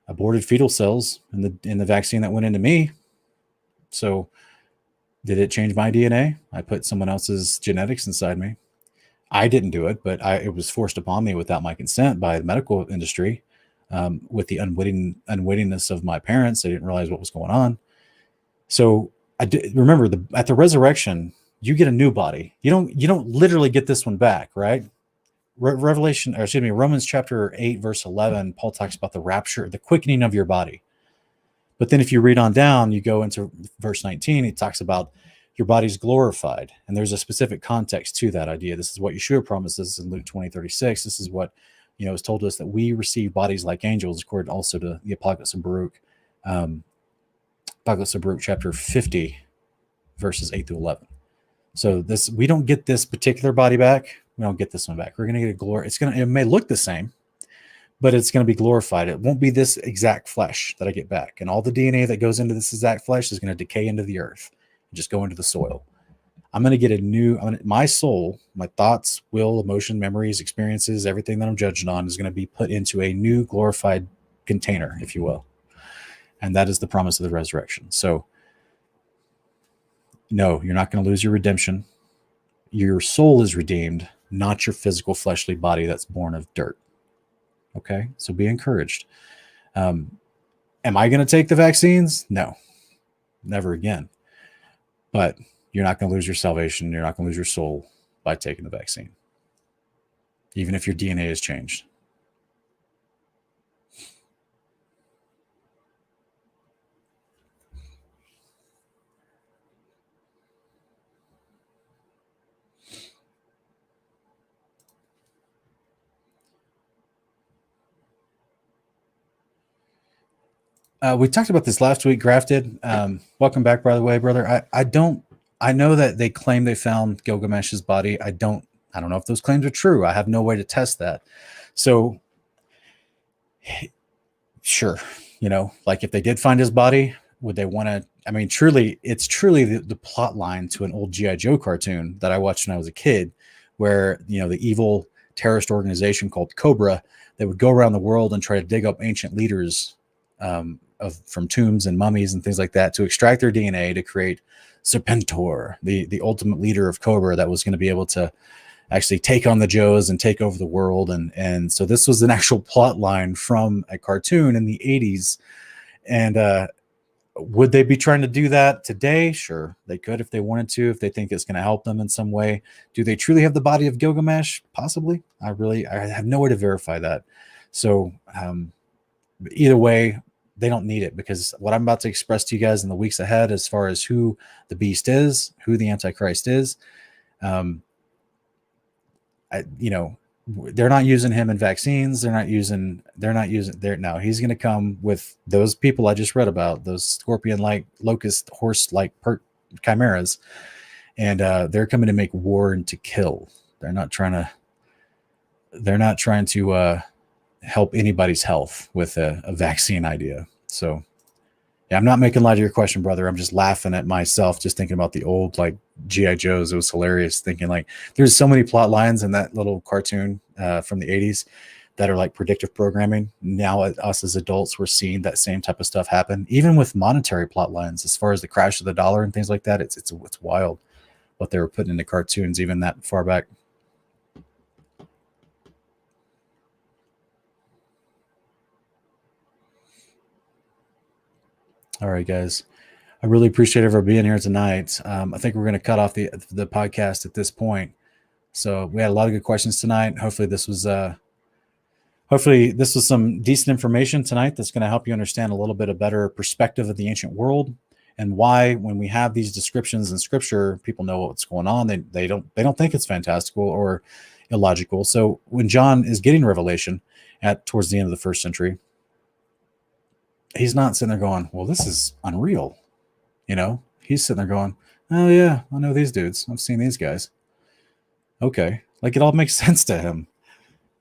aborted fetal cells in the vaccine that went into me. So did it change my DNA? I put someone else's genetics inside me. I didn't do it, but it was forced upon me without my consent by the medical industry, with the unwittingness of my parents. They didn't realize what was going on. So remember, at the resurrection, you get a new body. You don't literally get this one back, right? Romans chapter 8, verse 11, Paul talks about the rapture, the quickening of your body. But then if you read on down, you go into verse 19, he talks about your body's glorified. And there's a specific context to that idea. This is what Yeshua promises in Luke 20:36. This is what, is told us, that we receive bodies like angels, according also to the Apocalypse of Baruch. Apocalypse of Baruch chapter 50, verses 8-11. So we don't get this particular body back. We don't get this one back. We're going to get a glory. It may look the same, but it's going to be glorified. It won't be this exact flesh that I get back. And all the DNA that goes into this exact flesh is going to decay into the earth and just go into the soil. I'm going to get my soul, my thoughts, will, emotion, memories, experiences, everything that I'm judging on is going to be put into a new glorified container, if you will. And that is the promise of the resurrection. So no, you're not going to lose your redemption. Your soul is redeemed, not your physical fleshly body that's born of dirt. Okay, so be encouraged. Am I going to take the vaccines? No, never again. But you're not going to lose your salvation. You're not going to lose your soul by taking the vaccine, even if your DNA has changed. We talked about this last week, Grafted. Welcome back, by the way, brother. I know that they claim they found Gilgamesh's body. I don't know if those claims are true. I have no way to test that. So sure, like if they did find his body, would they want to, it's truly the plot line to an old G.I. Joe cartoon that I watched when I was a kid, where, the evil terrorist organization called Cobra, they would go around the world and try to dig up ancient leaders, from tombs and mummies and things like that to extract their DNA to create Serpentor, the ultimate leader of Cobra that was going to be able to actually take on the Joes and take over the world. And so this was an actual plot line from a cartoon in the 80s. And would they be trying to do that today? Sure, they could if they wanted to, if they think it's going to help them in some way. Do they truly have the body of Gilgamesh? Possibly. I have no way to verify that. So either way, they don't need it, because what I'm about to express to you guys in the weeks ahead, as far as who the beast is, who the Antichrist is, they're not using him in vaccines. No, he's going to come with those people I just read about, those scorpion-like, locust, horse-like chimeras. And they're coming to make war and to kill. They're not trying to help anybody's health with a vaccine idea. So yeah, I'm not making light of your question, brother. I'm just laughing at myself, just thinking about the old like G.I. Joes. It was hilarious thinking like there's so many plot lines in that little cartoon from the 80s that are like predictive programming. Now us as adults, we're seeing that same type of stuff happen, even with monetary plot lines as far as the crash of the dollar and things like that. It's wild what they were putting into cartoons even that far back. All right, guys. I really appreciate everyone being here tonight. I think we're going to cut off the podcast at this point. So we had a lot of good questions tonight. Hopefully this was some decent information tonight that's going to help you understand a little bit of better perspective of the ancient world, and why when we have these descriptions in scripture, people know what's going on. They don't think it's fantastical or illogical. So when John is getting revelation towards the end of the first century, he's not sitting there going, well, this is unreal. He's sitting there going, oh yeah, I know these dudes. I've seen these guys. Okay. Like it all makes sense to him.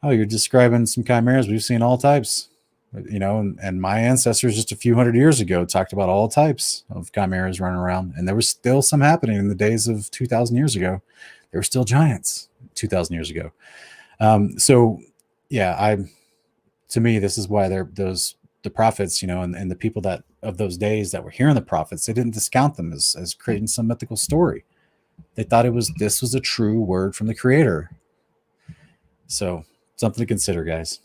Oh, you're describing some chimeras. We've seen all types, and my ancestors just a few hundred years ago talked about all types of chimeras running around. And there was still some happening in the days of 2,000 years ago. There were still giants 2,000 years ago. So yeah, to me, this is why the prophets, and the people that of those days that were hearing the prophets, they didn't discount them as creating some mythical story. They thought this was a true word from the Creator. So something to consider, guys.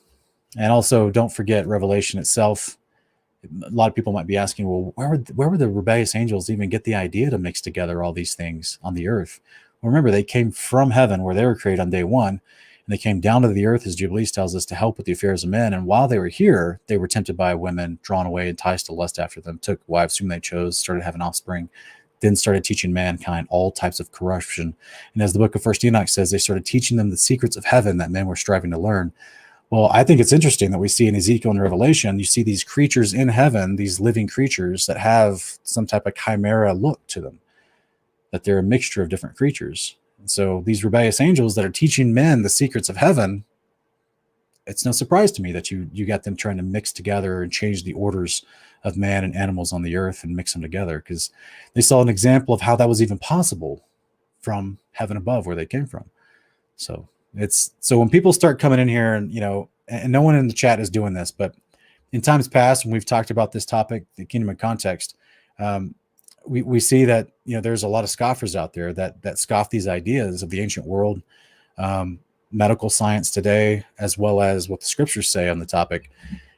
And also, don't forget Revelation itself. A lot of people might be asking, well, where would the rebellious angels even get the idea to mix together all these things on the earth? Well, remember, they came from heaven where they were created on day one. And they came down to the earth, as Jubilees tells us, to help with the affairs of men. And while they were here, they were tempted by women, drawn away, enticed to lust after them, took wives whom they chose, started having offspring, then started teaching mankind all types of corruption. And as the book of First Enoch says, they started teaching them the secrets of heaven that men were striving to learn. Well, I think it's interesting that we see in Ezekiel and Revelation, you see these creatures in heaven, these living creatures that have some type of chimera look to them, that they're a mixture of different creatures. So these rebellious angels that are teaching men the secrets of heaven, it's no surprise to me that you got them trying to mix together and change the orders of man and animals on the earth and mix them together, because they saw an example of how that was even possible from heaven above where they came from. So when people start coming in here and no one in the chat is doing this, but in times past when we've talked about this topic, the kingdom of context, we see that there's a lot of scoffers out there that scoff these ideas of the ancient world, medical science today, as well as what the scriptures say on the topic.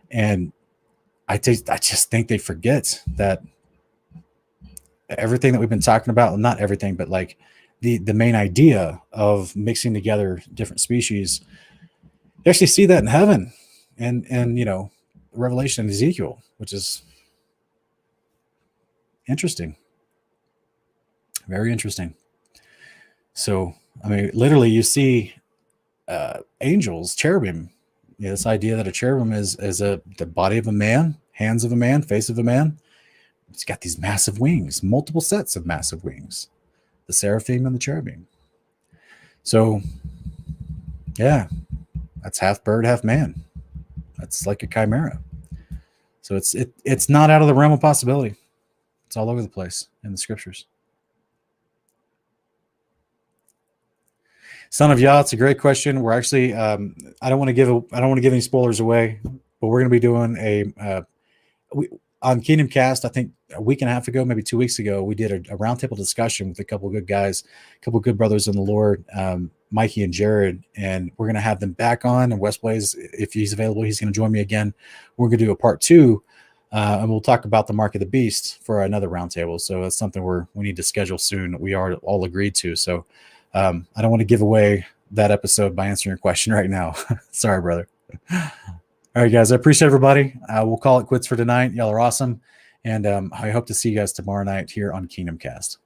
And I just think they forget that everything that we've been talking about, well, not everything, but like the main idea of mixing together different species, you actually see that in heaven and Revelation and Ezekiel, which is interesting. Very interesting. So, I mean, literally you see angels, cherubim. This idea that a cherubim is the body of a man, hands of a man, face of a man. It's got these massive wings, multiple sets of massive wings, the seraphim and the cherubim. So, yeah, that's half bird, half man. That's like a chimera. So it's not out of the realm of possibility. It's all over the place in the scriptures. Son of Yah, it's a great question. We're actually, I don't want to give any spoilers away, but we're going to be doing on Kingdom Cast, I think a week and a half ago, maybe 2 weeks ago, we did a roundtable discussion with a couple of good guys, a couple of good brothers in the Lord, Mikey and Jared, and we're going to have them back on. And Wes Blaze, if he's available, he's going to join me again. We're going to do a part 2, and we'll talk about the Mark of the Beast for another roundtable. So that's something we need to schedule soon. We are all agreed to. So I don't want to give away that episode by answering your question right now. Sorry, brother. All right, guys, I appreciate everybody. We'll call it quits for tonight. Y'all are awesome. And I hope to see you guys tomorrow night here on Kingdom Cast.